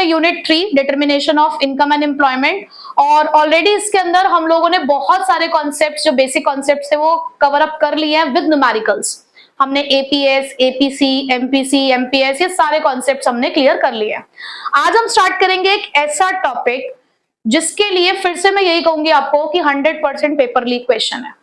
है unit 3 determination of income and employment, और already इसके अंदर हम लोगों ने बहुत सारे कॉन्सेप्ट्स, जो बेसिक कॉन्सेप्ट्स थे वो कवर अप कर लिए हैं विद न्यूमेरिकल्स। हमने एपीएस, एपीसी, एमपीसी, एमपीएस, ये सारे कॉन्सेप्ट्स हमने क्लियर कर लिए हैं। आज हम स्टार्ट करेंगे एक ऐसा टॉपिक जिसके लिए फिर से मैं यही कहूंगी आपको कि 100% पेपर लीक क्वेश्चन है,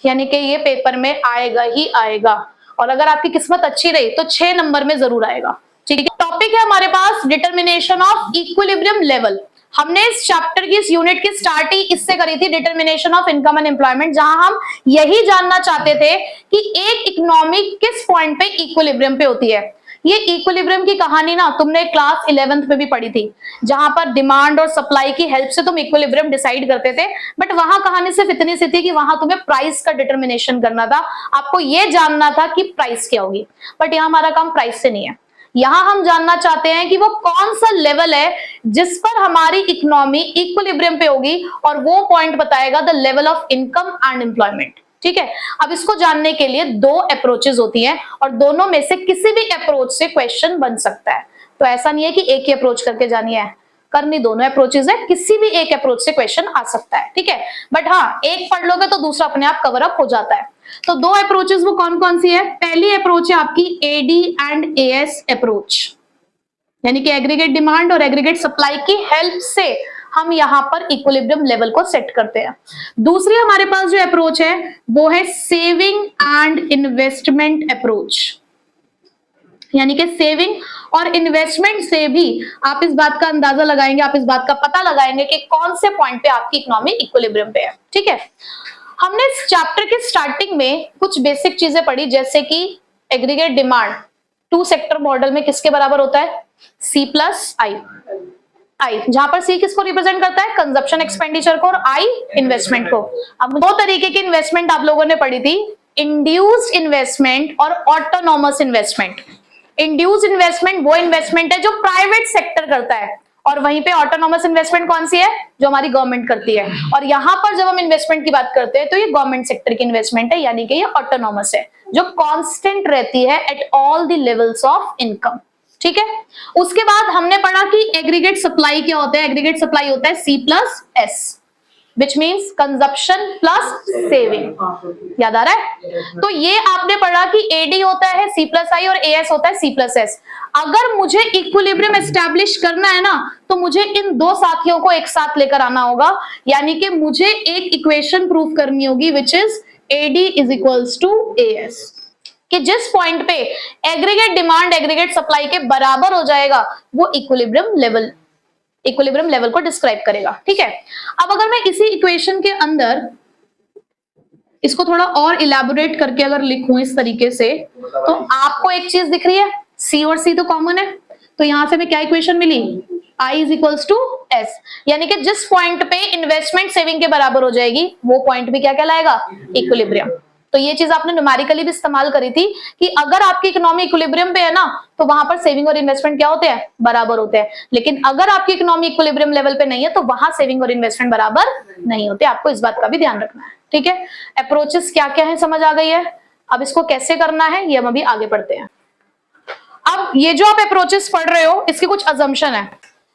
यानी कि ये पेपर में आएगा ही आएगा, और अगर आपकी किस्मत अच्छी रही तो 6 नंबर में जरूर आएगा। ठीक है, टॉपिक है हमारे पास डिटर्मिनेशन ऑफ इक्विलिब्रियम लेवल। हमने इस चैप्टर की, इस यूनिट की स्टार्ट ही इससे करी थी, determination of income and employment, जहां हम यही जानना चाहते थे कि एक इकोनॉमी किस पॉइंट पे इक्विलिब्रियम पे होती है। ये इक्विलिब्रियम की कहानी ना तुमने क्लास 11th में भी पढ़ी थी, जहां पर डिमांड और सप्लाई की हेल्प से तुम इक्विलिब्रियम डिसाइड करते थे, बट वहां कहानी सिर्फ इतनी सी थी कि वहां तुम्हें प्राइस का डिटर्मिनेशन करना था, आपको ये जानना था कि प्राइस क्या होगी। बट यहाँ हमारा काम प्राइस से नहीं है, यहां हम जानना चाहते हैं कि वो कौन सा लेवल है जिस पर हमारी इकोनॉमी इक्विलिब्रियम पे होगी, और वो पॉइंट बताएगा the level of income and employment. ठीक है, अब इसको जानने के लिए 2 अप्रोचेस होती हैं, और दोनों में से किसी भी अप्रोच से क्वेश्चन बन सकता है। तो ऐसा नहीं है कि एक ही अप्रोच करके जानी है, करनी दोनों अप्रोचेस है, किसी भी एक अप्रोच से क्वेश्चन आ सकता है। ठीक है, बट हाँ, एक पढ़ लोगे तो दूसरा अपने आप कवर अप हो जाता है। तो 2 अप्रोचेस वो कौन कौन सी है? पहली अप्रोच है आपकी एडी एंड एएस अप्रोच, यानी कि एग्रीगेट डिमांड और एग्रीगेट सप्लाई की हेल्प से हम यहाँ पर इक्विलिब्रियम लेवल को सेट करते हैं। दूसरी हमारे पास जो अप्रोच है वो है सेविंग एंड इन्वेस्टमेंट अप्रोच, यानी कि सेविंग और इन्वेस्टमेंट से भी आप इस बात का अंदाजा लगाएंगे, आप इस बात का पता लगाएंगे कि कौन से पॉइंट पे आपकी इकोनॉमी इक्विलिब्रियम पे है। ठीक है, हमने इस चैप्टर के स्टार्टिंग में कुछ बेसिक चीजें पढ़ी, जैसे कि एग्रीगेट डिमांड 2 सेक्टर मॉडल में किसके बराबर होता है? C प्लस आई, जहां पर C किसको रिप्रेजेंट करता है? कंजप्शन एक्सपेंडिचर को, और I इन्वेस्टमेंट को। अब 2 तरीके की इन्वेस्टमेंट आप लोगों ने पढ़ी थी, इंड्यूस्ड इन्वेस्टमेंट और ऑटोनॉमस इन्वेस्टमेंट। इंड्यूस्ड इन्वेस्टमेंट वो इन्वेस्टमेंट है जो प्राइवेट सेक्टर करता है, और वहीं पे ऑटोनॉमस इन्वेस्टमेंट कौन सी है? जो हमारी गवर्नमेंट करती है। और यहाँ पर जब हम इन्वेस्टमेंट की बात करते हैं तो ये गवर्नमेंट सेक्टर की इन्वेस्टमेंट है, यानी कि ये ऑटोनॉमस है, जो कांस्टेंट रहती है at all the levels of income. ठीक है, उसके बाद हमने पढ़ा कि एग्रीगेट सप्लाई क्या होता है। एग्रीगेट सप्लाई होता है C plus S, which means consumption plus saving. याद आ रहा है? तो ये आपने पढ़ा कि AD होता है C प्लस I और AS होता है C प्लस S। अगर मुझे इक्विलिब्रियम एस्टैब्लिश करना है ना, तो मुझे इन 2 साथियों को एक साथ लेकर आना होगा, यानी कि मुझे एक इक्वेशन प्रूव करनी होगी which is AD is equals to AS, कि जिस पॉइंट पे एग्रीगेट डिमांड एग्रीगेट सप्लाई के बराबर हो जाएगा वो इक्विलिब्रियम लेवल को डिस्क्राइब करेगा। ठीक है, अब अगर मैं इसी इक्वेशन के अंदर इसको थोड़ा और इलैबोरेट करके अगर लिखूं इस तरीके से, तो आपको एक चीज दिख रही है, C और C तो कॉमन है, तो यहां से हमें क्या इक्वेशन मिली? I is equals to S, यानी कि जिस पॉइंट पे इन्वेस्टमेंट सेविंग के बराबर हो जाएगी वो पॉइंट भी क्या कहलाएगा? इक्विलिब्रियम। तो ये चीज आपने न्यूमेरिकली भी इस्तेमाल करी थी कि अगर आपकी इकोनॉमी इक्विलिब्रियम पे है ना, तो वहां पर सेविंग और इन्वेस्टमेंट क्या होते हैं? बराबर होते हैं। लेकिन अगर आपकी इकोनॉमी इक्विलिब्रियम लेवल पे नहीं है तो वहां सेविंग और इन्वेस्टमेंट बराबर नहीं होते। आपको इस बात का भी ध्यान रखना है। ठीक है, अप्रोचेस क्या क्या है समझ आ गई है। अब इसको कैसे करना है ये हम अभी आगे पढ़ते हैं। अब ये जो आप अप्रोचेस पढ़ रहे हो इसकी कुछ अजम्पशन है।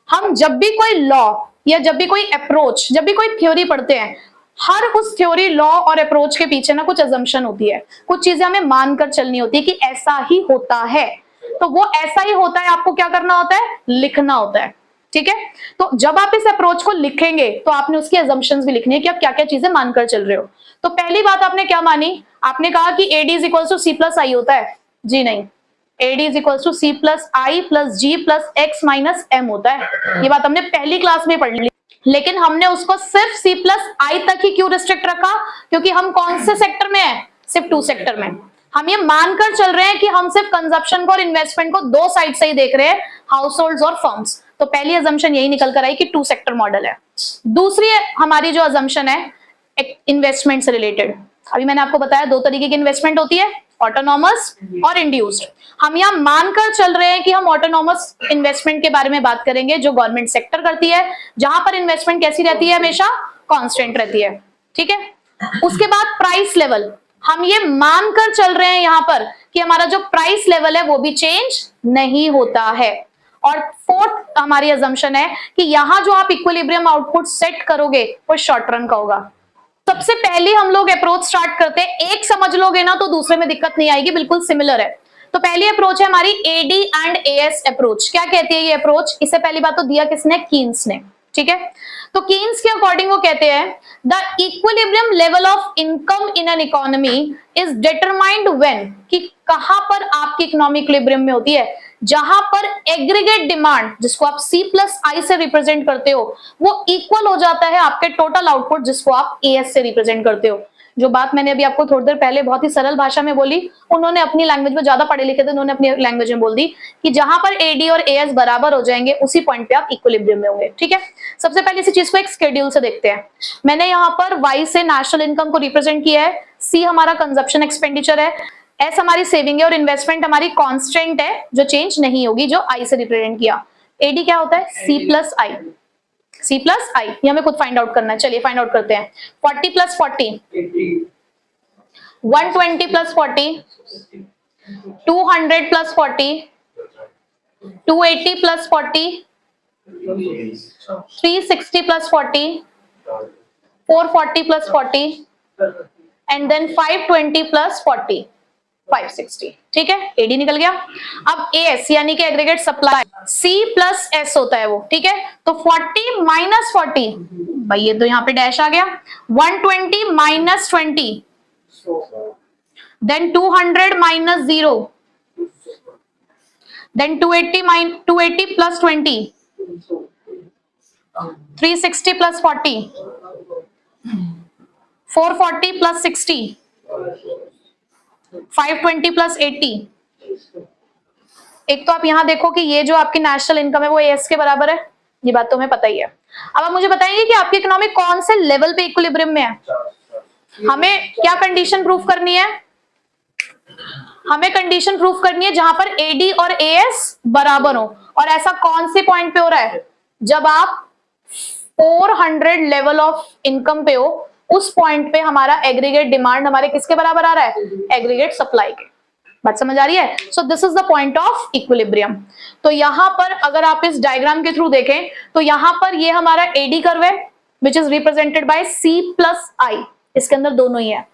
हम जब भी कोई लॉ या जब भी कोई अप्रोच, जब भी कोई थ्योरी पढ़ते हैं, हर उस थ्योरी, लॉ और अप्रोच के पीछे ना कुछ अजम्पशन होती है, कुछ चीजें हमें मानकर चलनी होती है कि ऐसा ही होता है। तो वो ऐसा ही होता है, आपको क्या करना होता है? लिखना होता है। ठीक है, तो जब आप इस अप्रोच को लिखेंगे तो आपने उसकी अजम्पशंस भी लिखनी है कि आप क्या क्या चीजें मानकर चल रहे हो। तो पहली बात आपने क्या मानी? आपने कहा कि AD is equal to C plus I होता है। जी नहीं, AD is equal to C plus I plus G plus X minus M होता है। ये बात हमने पहली क्लास में पढ़ ली, लेकिन हमने उसको सिर्फ C प्लस I तक ही क्यों रिस्ट्रिक्ट रखा? क्योंकि हम कौन से सेक्टर में है? सिर्फ 2 सेक्टर में। हम ये मानकर चल रहे हैं कि हम सिर्फ कंजप्शन को और इन्वेस्टमेंट को 2 साइड से ही देख रहे हैं, हाउस होल्ड्स और फर्म्स। तो पहली अजम्पशन यही निकल कर आई कि 2 सेक्टर मॉडल है। दूसरी हमारी जो अजम्पशन है इन्वेस्टमेंट से रिलेटेड, अभी मैंने आपको बताया 2 तरीके की इन्वेस्टमेंट होती है, ऑटोनॉमस और इंड्यूस्ड। हम यहाँ मानकर चल रहे हैं कि हम ऑटोनॉमस इन्वेस्टमेंट के बारे में बात करेंगे जो गवर्नमेंट सेक्टर करती है, जहां पर इन्वेस्टमेंट कैसी रहती है? हमेशा कांस्टेंट रहती है। ठीक है, उसके बाद प्राइस लेवल, हम ये मानकर चल रहे हैं यहाँ पर कि हमारा जो प्राइस लेवल है वो भी चेंज नहीं होता है। और 4th हमारी अजम्पशन है कि यहाँ जो आप इक्विलिब्रियम आउटपुट सेट करोगे वो शॉर्ट रन का होगा। सबसे पहले हम लोग अप्रोच स्टार्ट करते हैं, एक समझ लोगे ना तो दूसरे में दिक्कत नहीं आएगी, बिल्कुल सिमिलर है। तो पहली अप्रोच है हमारी एडी एंड एएस अप्रोच। क्या कहती है ये अप्रोच? इससे पहली बात तो दिया किसने? कीन्स ने, ठीक है। तो कीन्स के अकॉर्डिंग वो कहते हैं the equilibrium level of income in an economy is determined when, कि कहां पर आपकी इकोनॉमी इक्विलिब्रियम में होती है, जहां पर एग्रीगेट डिमांड, जिसको आप C प्लस I से रिप्रेजेंट करते हो, वो इक्वल हो जाता है आपके टोटल आउटपुट, जिसको आप AS से रिप्रेजेंट करते हो। जो बात मैंने अभी आपको थोड़ी देर पहले बहुत ही सरल भाषा में बोली, उन्होंने अपनी लैंग्वेज में, ज्यादा पढ़े लिखे थे, उन्होंने अपनी लैंग्वेज में बोल दी कि जहां पर AD और AS बराबर हो जाएंगे उसी पॉइंट पे आप इक्विलिब्रियम में होंगे, ठीक है। सबसे पहले इसी चीज को एक शेड्यूल से देखते हैं। मैंने यहाँ पर Y से नेशनल इनकम को रिप्रेजेंट किया है, C हमारा कंजप्शन एक्सपेंडिचर है, S हमारी सेविंग है और इन्वेस्टमेंट हमारी कांस्टेंट है जो चेंज नहीं होगी, जो I से रिप्रेजेंट किया। AD क्या होता है? C plus I, C plus I, ये हमें खुद फाइंड आउट करना है। चलिए फाइंड आउट करते हैं। 40 plus 40, 120 plus 40, 200 plus 40, 280 plus 40, 360 plus 40, 440 plus 40 and then 520 plus 40, 560, ठीक है। एडी निकल गया। अब एस यानी कि aggregate supply, C plus S होता है वो, ठीक है। तो 40 माइनस 40, भाई ये तो यहाँ पे डैश आ गया, 120 minus 20, then 200 minus 0, then 280 plus 20, 360 plus 40, 440 plus 60, 520 plus 80। एक तो आप यहां देखो कि ये जो आपकी नेशनल इनकम है वो एस के बराबर है, ये बात तो हमें पता ही है। अब आप मुझे बताएंगे कि आपकी इकोनॉमी कौन से लेवल पे इक्विलिब्रियम में है। हमें क्या कंडीशन प्रूफ करनी है? हमें कंडीशन प्रूफ करनी है जहां पर एडी और एएस बराबर हो, और ऐसा कौन से पॉइंट पे हो रहा है? जब आप 400 लेवल ऑफ इनकम पे हो, उस पॉइंट पे हमारा एग्रीगेट डिमांड हमारे किसके बराबर आ रहा है? एग्रीगेट सप्लाई के। बात समझ आ रही है? So this is the point of equilibrium. तो यहां पर अगर आप इस डायग्राम के थ्रू देखें तो यहां पर ये हमारा एडी कर्व है which is represented by C plus I, इसके अंदर दोनों ही है।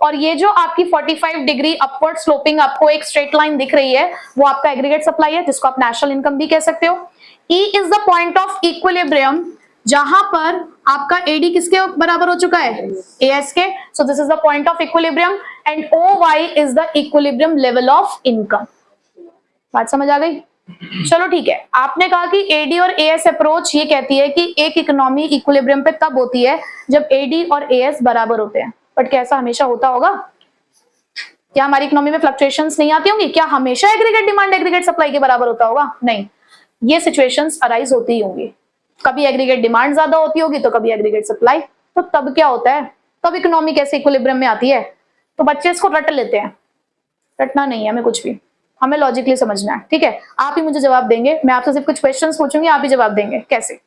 और ये जो आपकी 45 डिग्री अपवर्ड स्लोपिंग आपको एक स्ट्रेट लाइन दिख रही है, वो आपका एग्रीगेट सप्लाई है, जिसको आप नेशनल इनकम भी कह सकते हो। E is the point of equilibrium, जहां पर आपका एडी किसके बराबर हो चुका है? एएस के। So this is the point of equilibrium and OY is the equilibrium level of income. बात समझ आ गई? चलो ठीक है। आपने कहा कि एडी और एएस अप्रोच ये कहती है कि एक इकोनॉमी इक्विलिब्रियम पे तब होती है जब एडी और एएस बराबर होते हैं, बट क्या ऐसा हमेशा होता होगा? क्या हमारी इकोनॉमी में फ्लक्चुएशंस नहीं आती होंगी? क्या हमेशा एग्रीगेट डिमांड एग्रीगेट सप्लाई के बराबर होता होगा? नहीं, ये सिचुएशंस अराइज होती ही होंगी। कभी एग्रीगेट डिमांड ज्यादा होती होगी तो कभी एग्रीगेट सप्लाई। तो तब क्या होता है? तब इकोनॉमी कैसे इक्विलिब्रियम में आती है? तो बच्चे इसको रट लेते हैं। रटना नहीं है हमें कुछ भी, हमें लॉजिकली समझना है, ठीक है। आप ही मुझे जवाब देंगे, मैं आपसे सिर्फ कुछ क्वेश्चंस पूछूंगी, आप ही जवाब देंगे। कैसे?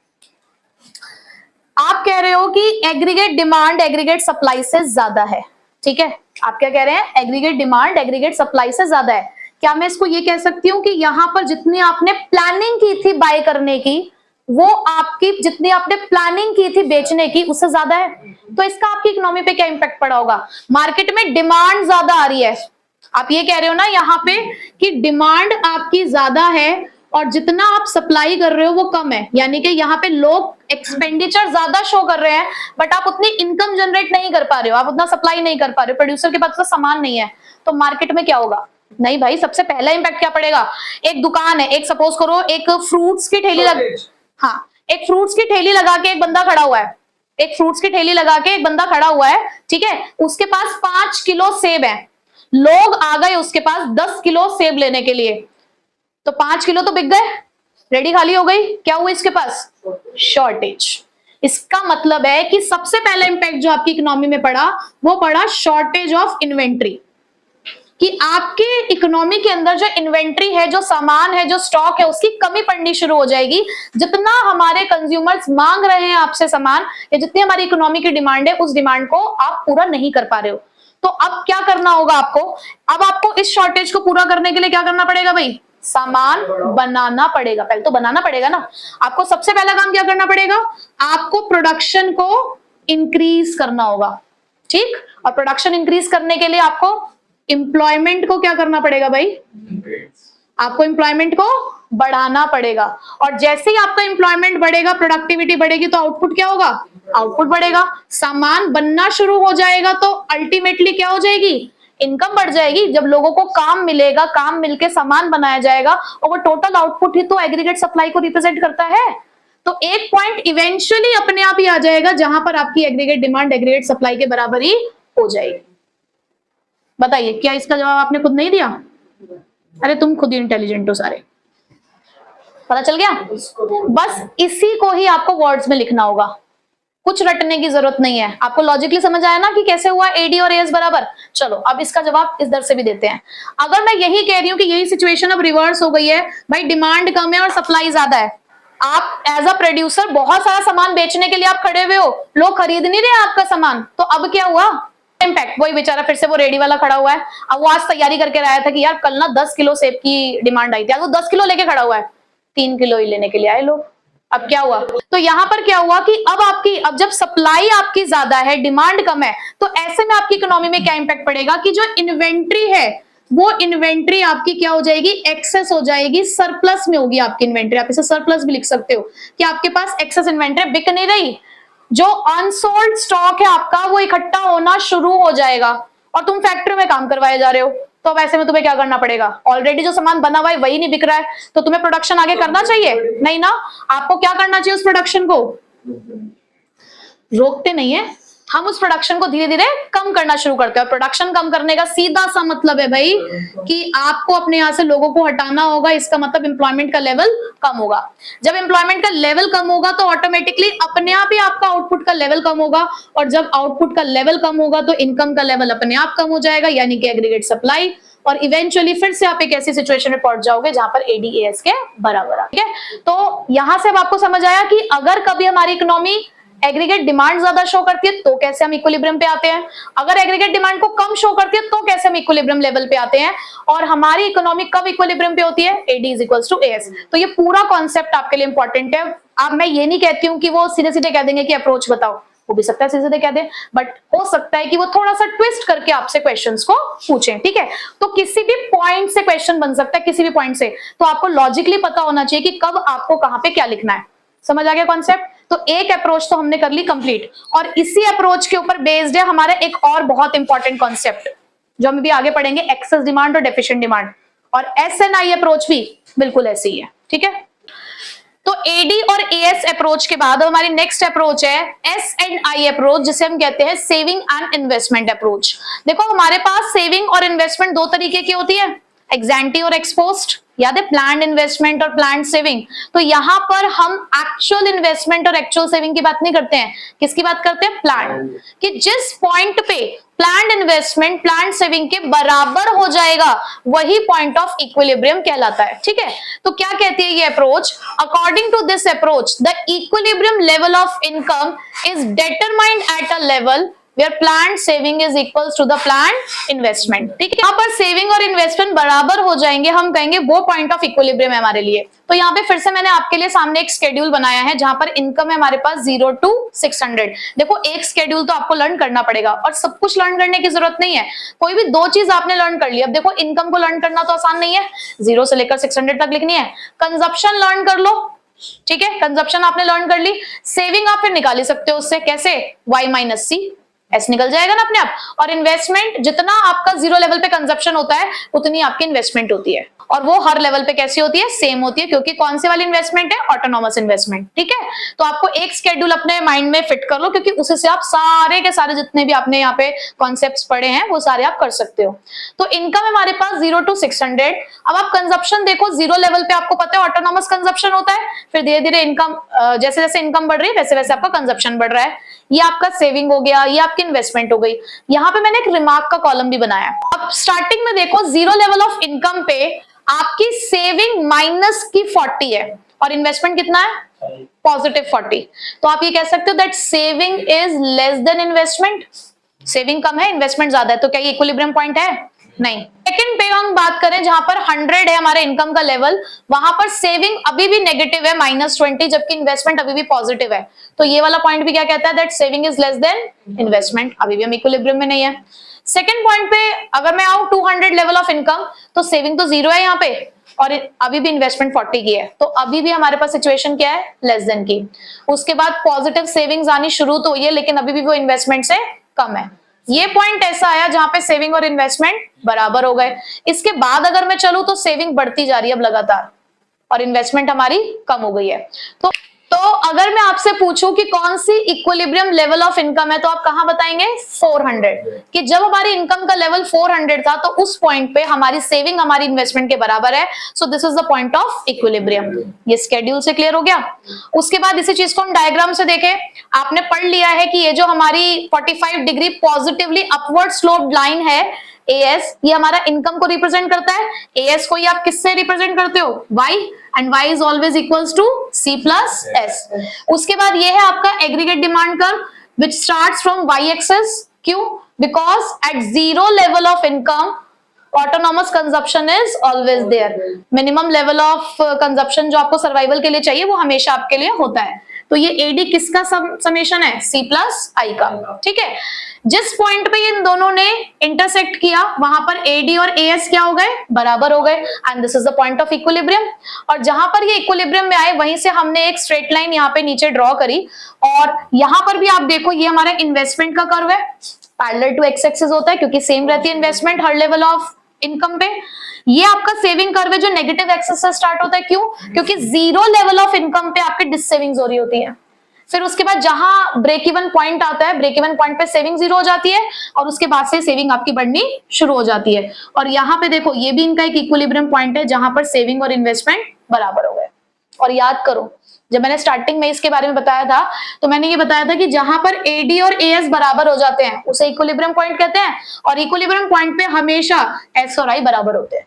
आप कह रहे हो कि एग्रीगेट डिमांड एग्रीगेट सप्लाई से ज्यादा है, ठीक है। आप क्या कह रहे हैं? एग्रीगेट डिमांड एग्रीगेट सप्लाई से ज्यादा है। क्या मैं इसको ये कह सकती हूँ कि यहाँ पर जितनी आपने प्लानिंग की थी बाय करने की, वो आपकी जितनी आपने प्लानिंग की थी बेचने की, उससे ज्यादा है? तो इसका आपकी इकोनॉमी पे क्या इंपैक्ट पड़ा होगा? मार्केट में डिमांड ज्यादा आ रही है, आप ये कह रहे हो ना यहाँ पे कि डिमांड आपकी ज्यादा है और जितना आप सप्लाई कर रहे हो वो कम है, यानी कि यहाँ पे लोग एक्सपेंडिचर ज्यादा शो कर रहे हैं बट आप उतनी इनकम जनरेट नहीं कर पा रहे हो, आप उतना सप्लाई नहीं कर पा रहे हो, प्रोड्यूसर के पास तो सामान नहीं है। तो मार्केट में क्या होगा? नहीं भाई, सबसे पहला इंपैक्ट क्या पड़ेगा? एक दुकान है, एक सपोज करो एक फ्रूट्स की ठेली हाँ, एक फ्रूट्स की ठेली लगा के एक बंदा खड़ा हुआ है, एक फ्रूट्स की ठेली लगा के एक बंदा खड़ा हुआ है, ठीक है। उसके पास 5 किलो सेब है, लोग आ गए उसके पास 10 किलो सेब लेने के लिए, तो 5 किलो तो बिक गए, रेडी खाली हो गई। क्या हुआ इसके पास? शॉर्टेज। इसका मतलब है कि सबसे पहला इंपैक्ट जो आपकी इकोनॉमी में पड़ा वो पड़ा शॉर्टेज ऑफ इन्वेंट्री, कि आपके इकोनॉमी के अंदर जो इन्वेंट्री है, जो सामान है, जो स्टॉक है, उसकी कमी पड़नी शुरू हो जाएगी। जितना हमारे कंज्यूमर्स मांग रहे हैं आपसे सामान, या जितनी हमारी इकोनॉमी की डिमांड है, उस डिमांड को आप पूरा नहीं कर पा रहे हो। तो अब क्या करना होगा आपको? अब आपको इस शॉर्टेज को पूरा करने के लिए क्या करना पड़ेगा भाई? सामान बनाना पड़ेगा। पहले तो बनाना पड़ेगा ना। आपको सबसे पहला काम क्या करना पड़ेगा, आपको प्रोडक्शन को इंक्रीज करना होगा, ठीक। और प्रोडक्शन इंक्रीज करने के लिए आपको एम्प्लॉयमेंट को क्या करना पड़ेगा भाई, आपको एम्प्लॉयमेंट को बढ़ाना पड़ेगा। और जैसे ही आपका एम्प्लॉयमेंट बढ़ेगा, प्रोडक्टिविटी बढ़ेगी, तो आउटपुट क्या होगा, आउटपुट बढ़ेगा। सामान बनना शुरू हो जाएगा तो अल्टीमेटली क्या हो जाएगी, इनकम बढ़ जाएगी। जब लोगों को काम मिलेगा, काम मिलके सामान बनाया जाएगा, और वो टोटल आउटपुट ही तो एग्रीगेट सप्लाई को रिप्रेजेंट करता है। तो एक पॉइंट इवेंचुअली अपने आप ही आ जाएगा जहां पर आपकी एग्रीगेट डिमांड एग्रीगेट सप्लाई के बराबर ही हो जाएगी। बताइए, क्या इसका जवाब आपने खुद नहीं दिया? अरे तुम खुद ही इंटेलिजेंट हो सारे, पता चल गया। बस इसी को ही आपको वर्ड्स में लिखना होगा, कुछ रटने की जरूरत नहीं है। आपको लॉजिकली समझ आया ना कि कैसे हुआ एडी और एएस बराबर। चलो अब इसका जवाब इस दर से भी देते हैं। अगर मैं यही कह रही हूं कि यही सिचुएशन अब रिवर्स हो गई है, भाई डिमांड कम है और सप्लाई ज्यादा है, आप एज अ प्रोड्यूसर बहुत सारा सामान बेचने के लिए आप खड़े हुए हो, लोग खरीद नहीं रहे आपका सामान, तो अब क्या हुआ, इम्पैक्ट। वही बेचारा फिर से वो रेडी वाला खड़ा हुआ है, अब वो आज तैयारी करके रहा था कि यार कल ना 10 किलो सेब की डिमांड आई थी, आज वो 10 किलो लेके खड़ा हुआ है, 3 किलो ही लेने के लिए आए लोग। अब क्या हुआ, तो यहां पर क्या हुआ कि अब जब सप्लाई आपकी ज्यादा है, डिमांड कम है, तो ऐसे में आपकी इकोनॉमी में क्या इंपैक्ट पड़ेगा कि जो इन्वेंट्री है वो इन्वेंट्री आपकी क्या हो जाएगी, एक्सेस हो जाएगी, सरप्लस में होगी आपकी इन्वेंट्री। आप इसे सरप्लस भी लिख सकते हो कि आपके पास एक्सेस इन्वेंट्री बिक नहीं रही, जो अनसोल्ड स्टॉक है आपका वो इकट्ठा होना शुरू हो जाएगा, और तुम फैक्ट्री में काम करवाए जा रहे हो, तो अब ऐसे में तुम्हें क्या करना पड़ेगा, ऑलरेडी जो सामान बना हुआ है वही नहीं बिक रहा है, तो तुम्हें प्रोडक्शन आगे करना चाहिए नहीं ना। आपको क्या करना चाहिए, उस प्रोडक्शन को रोकते नहीं है, हम उस प्रोडक्शन को धीरे धीरे कम करना शुरू करते हैं। और प्रोडक्शन कम करने का सीधा सा मतलब है भाई कि आपको अपने यहां से लोगों को हटाना होगा, इसका मतलब एम्प्लॉयमेंट का लेवल कम होगा। जब एम्प्लॉयमेंट का लेवल कम होगा तो ऑटोमेटिकली अपने आप ही आपका आउटपुट का लेवल कम होगा, और जब आउटपुट का लेवल कम होगा तो इनकम का लेवल अपने आप कम हो जाएगा, यानी कि एग्रीगेट सप्लाई, और इवेंचुअली फिर से आप एक ऐसी सिचुएशन में पहुंच जाओगे जहां पर एडीएएस के बराबर है। ठीक है, तो यहां से अब आपको समझ आया कि अगर कभी हमारी इकोनॉमी एग्रीगेट डिमांड ज्यादा शो करती है तो कैसे हम इक्विलिब्रियम पे आते हैं, अगर एग्रीगेट डिमांड को कम शो करती है तो कैसे हम इक्विलिब्रियम लेवल पे आते हैं, और हमारी इकोनॉमी कब इक्विलिब्रियम पे होती है, AD is equals to AS. तो ये पूरा कॉन्सेप्ट आपके लिए इंपॉर्टेंट है। अब मैं ये नहीं कहती हूँ कि वो सीधे सीधे कह देंगे कि अप्रोच बताओ, हो भी सकता है सीधे सीधे कह दे, बट हो सकता है कि वो थोड़ा सा ट्विस्ट करके आपसे क्वेश्चंस को पूछें। ठीक है, तो किसी भी पॉइंट से क्वेश्चन बन सकता है, किसी भी पॉइंट से, तो आपको लॉजिकली पता होना चाहिए कि कब आपको कहां पे क्या लिखना है। समझ आ गया कॉन्सेप्ट? तो एक अप्रोच तो हमने कर ली कंप्लीट, और इसी अप्रोच के ऊपर बेस्ड है हमारा एक और बहुत इंपॉर्टेंट कॉन्सेप्ट जो हम भी आगे पढ़ेंगे, एक्सेस डिमांड और डेफिशिएंट डिमांड, और एसएनआई अप्रोच भी बिल्कुल ऐसी ही है। ठीक है, तो एडी और एएस अप्रोच के बाद हमारी नेक्स्ट अप्रोच है एस&आई अप्रोच, जिसे हम कहते हैं सेविंग एंड इन्वेस्टमेंट अप्रोच। देखो हमारे पास सेविंग और इन्वेस्टमेंट दो तरीके की होती है, एक्स-एंटी और एक्स-पोस्ट, याद है, प्लान्ड इन्वेस्टमेंट और प्लान्ड सेविंग। तो यहां पर हम एक्चुअल इन्वेस्टमेंट और एक्चुअल सेविंग की बात नहीं करते हैं, किसकी बात करते हैं, प्लान्ड, कि जिस पॉइंट पे प्लान्ड इन्वेस्टमेंट प्लान्ड सेविंग के बराबर हो जाएगा वही पॉइंट ऑफ इक्विलिब्रियम कहलाता है। ठीक है, तो क्या कहती है ये approach, according to this approach the equilibrium level of income is determined at a level where planned saving is equals to the planned investment। ठीक है, यहाँ पर सेविंग और इन्वेस्टमेंट बराबर हो जाएंगे, हम कहेंगे वो पॉइंट ऑफ इक्विलिब्रियम है हमारे लिए। तो यहाँ पे फिर से मैंने आपके लिए सामने एक स्केड्यूल बनाया है जहां पर इनकम है हमारे पास 0 to 600। देखो एक स्केड्यूल तो आपको लर्न करना पड़ेगा, और सब कुछ लर्न करने की जरूरत नहीं है, कोई भी दो चीज आपने लर्न कर ली। अब देखो इनकम को लर्न करना तो आसान नहीं है, 0 से लेकर 600 तक लिखनी है। कंजप्शन लर्न कर लो, ठीक है, कंजप्शन आपने लर्न कर ली। सेविंग आप फिर निकाल सकते हो उससे, कैसे, y माइनस सी, एस निकल जाएगा ना अपने आप। और इन्वेस्टमेंट, जितना आपका 0 लेवल पे कंजप्शन होता है उतनी आपकी इन्वेस्टमेंट होती है, और वो हर लेवल पे कैसी होती है, सेम होती है, क्योंकि कौन सी वाली इन्वेस्टमेंट है, ऑटोनॉमस इन्वेस्टमेंट। ठीक है, तो आपको एक शेड्यूल अपने माइंड में फिट कर लो, क्योंकि उसी से आप सारे के सारे जितने भी आपने यहाँ पे कॉन्सेप्ट्स पढ़े हैं वो सारे आप कर सकते हो। तो इनकम हमारे पास 0 to 600। अब आप कंजप्शन देखो, 0 लेवल पे आपको पता है ऑटोनॉमस कंजप्शन होता है, फिर धीरे धीरे इनकम, जैसे जैसे इनकम बढ़ रही है वैसे वैसे आपका कंजप्शन बढ़ रहा है। ये आपका सेविंग हो गया, ये आपकी इन्वेस्टमेंट हो गई। यहाँ पे मैंने एक रिमार्क का कॉलम भी बनाया। अब स्टार्टिंग में देखो 0 लेवल ऑफ इनकम पे आपकी सेविंग माइनस की 40 है, और इन्वेस्टमेंट कितना है, पॉजिटिव 40। तो आप ये कह सकते हो that saving is less than investment. Saving कम है, इन्वेस्टमेंट ज्यादा है, तो क्या ये इक्विलिब्रियम पॉइंट है, नहीं। सेकंड पे हम बात करें जहां पर 100 है हमारे इनकम का लेवल, वहां पर सेविंग अभी भी नेगेटिव है -20, जबकि इन्वेस्टमेंट अभी भी पॉजिटिव है। तो ये वाला पॉइंट भी क्या कहता है, that saving is less than investment, अभी भी हम इक्विलिब्रियम में नहीं है। सेकंड पॉइंट पे अगर मैं आऊं 200 लेवल ऑफ इनकम, तो सेविंग तो 0 है यहाँ पे और अभी भी इन्वेस्टमेंट 40 की है, तो अभी भी हमारे पास सिचुएशन क्या है, लेस देन की। उसके बाद पॉजिटिव सेविंग्स आनी शुरू तो हुई है, लेकिन अभी भी वो इन्वेस्टमेंट से कम है। ये पॉइंट ऐसा आया जहां पे सेविंग और इन्वेस्टमेंट बराबर हो गए। इसके बाद अगर मैं चलूं तो सेविंग बढ़ती जा रही है अब लगातार और इन्वेस्टमेंट हमारी कम हो गई है। तो अगर मैं आपसे पूछूं कि कौन सी इक्विलिब्रियम लेवल ऑफ इनकम है, तो आप कहां बताएंगे, 400, कि जब हमारी इनकम का लेवल 400 था तो उस पॉइंट पे हमारी सेविंग हमारी इन्वेस्टमेंट के बराबर है। So this is the point of equilibrium. ये स्केड्यूल से क्लियर हो गया। उसके बाद इसी चीज को हम डायग्राम से देखें। आपने पढ़ लिया है कि ये जो हमारी 45 degree positively upward sloped line है AS, ये हमारा इनकम को रिप्रेजेंट करता है। AS को ये आप किससे रिप्रेजेंट करते हो, Y, and Y is always equals to C plus S। उसके बाद ये है आपका aggregate demand curve which starts from Y axis. क्यों, because at 0 level of income autonomous consumption is always there. Minimum level of consumption जो आपको survival के लिए चाहिए वो हमेशा आपके लिए होता है। तो ये AD किसका समेशन है, C प्लस I का, ठीक है। जिस पॉइंट पे इन दोनों ने इंटरसेक्ट किया वहां पर AD और AS क्या हो गए, बराबर हो गए, and this is the point of equilibrium. और जहां पर ये इक्विलिब्रियम में आए वहीं से हमने एक स्ट्रेट लाइन यहाँ पे नीचे ड्रॉ करी, और यहां पर भी आप देखो ये हमारा इन्वेस्टमेंट का कर्व है, पैरेलल टू एक्स एक्सिस होता है क्योंकि सेम रहती है investment her level of income पे। ये आपका सेविंग कर्व है जो नेगेटिव एक्सिस से स्टार्ट होता है। क्यों, क्योंकि 0 लेवल ऑफ इनकम पे आपकी डिससेविंग्स हो रही होती है। फिर उसके बाद जहां ब्रेक इवन पॉइंट आता है, ब्रेक इवन पॉइंट पे सेविंग 0 हो जाती है और उसके बाद से सेविंग आपकी बढ़नी शुरू हो जाती है। और यहाँ पे देखो ये भी इनका एक इक्विलिब्रियम पॉइंट है जहां पर सेविंग और इन्वेस्टमेंट बराबर हो गए। और याद करो जब मैंने स्टार्टिंग में इसके बारे में बताया था तो मैंने ये बताया था कि जहां पर AD और AS बराबर हो जाते हैं उसे इक्विलिब्रियम पॉइंट कहते हैं, और इक्विलिब्रियम पॉइंट पे हमेशा S और I बराबर होते हैं,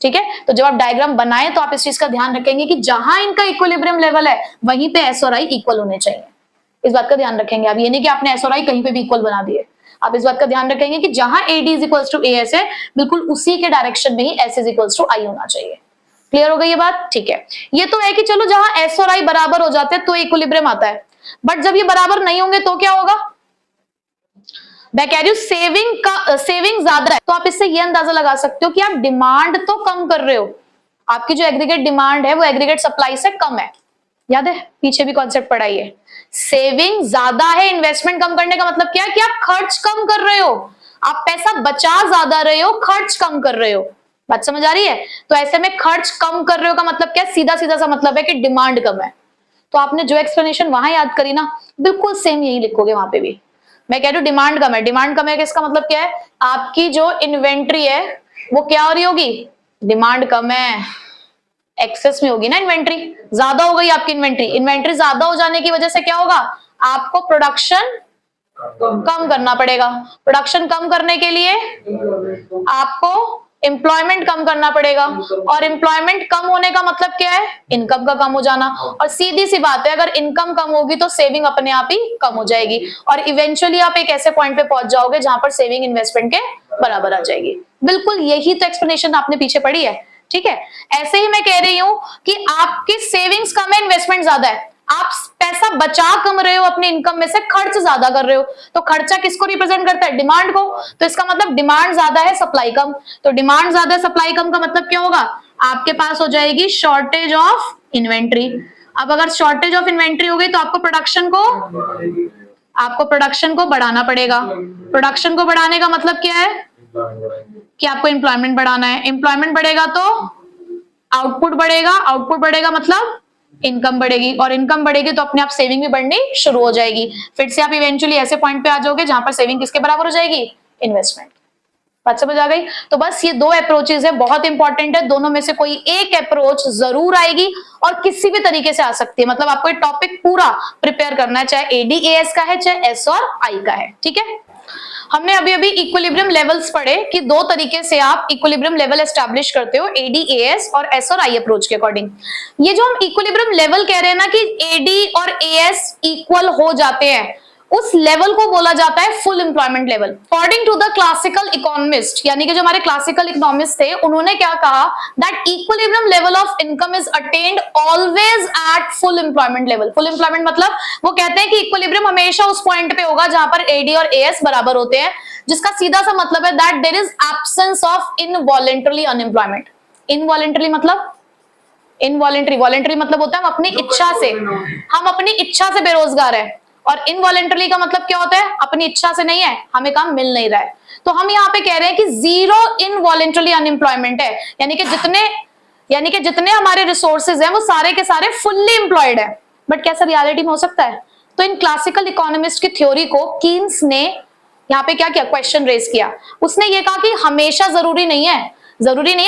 ठीक है। तो जब आप डायग्राम बनाए तो आप इस चीज का ध्यान रखेंगे कि जहां इनका इक्विलिब्रियम लेवल है वहीं पे S और I इक्वल होने चाहिए। इस बात का ध्यान रखेंगे आप, ये नहीं कि आपने S और I कहीं पे भी इक्वल बना दिए। आप इस बात का ध्यान रखेंगे कि जहां AD is equals to AS है बिल्कुल उसी के डायरेक्शन में ही S is equals to I होना चाहिए। क्लियर हो गई ये बात, ठीक है। ये तो है कि चलो जहां S और I बराबर हो जाते हैं तो इक्विलिब्रियम आता है, बट जब ये बराबर नहीं होंगे तो क्या होगा, मैं कह रही हूं सेविंग ज्यादा है, तो आप इससे ये अंदाजा लगा सकते हो कि आप डिमांड तो कम कर रहे हो, आपकी जो एग्रीगेट डिमांड है वो एग्रीगेट सप्लाई से कम है। याद है पीछे भी कॉन्सेप्ट पढ़ाई है, सेविंग ज्यादा है, इन्वेस्टमेंट कम करने का मतलब क्या है कि आप खर्च कम कर रहे हो, आप पैसा बचा ज्यादा रहे हो, खर्च कम कर रहे हो। बात समझ आ रही है। तो ऐसे में खर्च कम कर रहे हो का मतलब क्या, सीधा सीधा सा मतलब है कि डिमांड कम है। तो आपने जो एक्सप्लेनेशन वहां याद करी ना बिल्कुल सेम यही लिखोगे वहां पे भी। मैं कह रही हूँ डिमांड कम है, डिमांड कम है इसका मतलब क्या है, आपकी जो इन्वेंट्री है वो क्या हो रही होगी, डिमांड कम है, एक्सेस में होगी ना इन्वेंट्री, ज्यादा हो गई आपकी इन्वेंट्री ज्यादा हो जाने की वजह से क्या होगा, आपको प्रोडक्शन कम करना पड़ेगा। प्रोडक्शन कम करने के लिए आपको एम्प्लॉयमेंट कम करना पड़ेगा, और एम्प्लॉयमेंट कम होने का मतलब क्या है, इनकम का कम हो जाना। और सीधी सी बात है अगर इनकम कम होगी तो सेविंग अपने आप ही कम हो जाएगी, और इवेंचुअली आप एक ऐसे पॉइंट पे पहुंच जाओगे जहां पर सेविंग इन्वेस्टमेंट के बराबर आ जाएगी। बिल्कुल यही तो एक्सप्लेनेशन आपने पीछे पढ़ी है, ठीक है। ऐसे ही मैं कह रही हूं कि आपकी सेविंग्स कम है, इन्वेस्टमेंट ज्यादा है, आप पैसा बचा कम रहे हो अपनी इनकम में से, खर्च ज्यादा कर रहे हो, तो खर्चा किसको रिप्रेजेंट करता है, डिमांड को। तो इसका मतलब डिमांड ज्यादा है सप्लाई कम, तो डिमांड ज्यादा है सप्लाई कम का मतलब क्या होगा, आपके पास हो जाएगी शॉर्टेज ऑफ इन्वेंट्री। अब अगर शॉर्टेज ऑफ इन्वेंट्री हो गई तो आपको प्रोडक्शन को बढ़ाना पड़ेगा। प्रोडक्शन को बढ़ाने का मतलब क्या है कि आपको एम्प्लॉयमेंट बढ़ाना है, एम्प्लॉयमेंट बढ़ेगा तो आउटपुट बढ़ेगा, आउटपुट बढ़ेगा मतलब इनकम बढ़ेगी, और इनकम बढ़ेगी तो अपने आप सेविंग भी बढ़नी शुरू हो जाएगी। फिर से आप इवेंचुअली ऐसे पॉइंट पे आ जाओगे जहां पर सेविंग किसके बराबर हो जाएगी, इन्वेस्टमेंट। बात समझ आ गई। तो बस ये दो अप्रोचेस है, बहुत इंपॉर्टेंट है, दोनों में से कोई एक अप्रोच जरूर आएगी और किसी भी तरीके से आ सकती है। मतलब आपको ये टॉपिक पूरा प्रिपेयर करना है, चाहे AD/AS का है चाहे S और I का है, ठीक है। हमने अभी अभी इक्विलिब्रियम लेवल्स पढ़े कि दो तरीके से आप इक्विलिब्रियम लेवल एस्टैब्लिश करते हो, AD/AS और S और I अप्रोच के अकॉर्डिंग। ये जो हम इक्विलिब्रियम लेवल कह रहे हैं ना कि AD और AS इक्वल हो जाते हैं, उस लेवल को बोला जाता है full employment level. According to the classical economist, यानी कि जो हमारे क्लासिकल इकोनॉमिस्ट थे, उन्होंने क्या कहा, that equilibrium level of income is attend always at full employment level. Full employment मतलब वो कहते हैं कि इक्विलिब्रियम हमेशा उस पॉइंट पे होगा जहां पर एडी और एएस बराबर होते हैं, जिसका सीधा सा मतलब है that there is absence of involuntary unemployment. Involuntary मतलब, इनवॉलेंटरी, वॉलेंटरी मतलब होता है हम अपनी इच्छा से, हम अपनी इच्छा से बेरोजगार है, और इनवॉलेंटरी का मतलब क्या होता है, अपनी इच्छा से नहीं है, हमें काम मिल नहीं रहा है। तो हम यहाँ पे कह रहे हैं कि जीरो इनवॉलेंटरी अनएम्प्लॉयमेंट है, यानी कि जितने हमारे रिसोर्सेज हैं वो सारे के सारे फुल्ली एम्प्लॉयड है। बट कैसा रियलिटी में हो सकता है? तो इन क्लासिकल इकोनॉमिस्ट की थ्योरी को कीन्स ने यहाँ पे क्या किया, क्वेश्चन रेज किया। उसने ये कहा कि हमेशा जरूरी नहीं है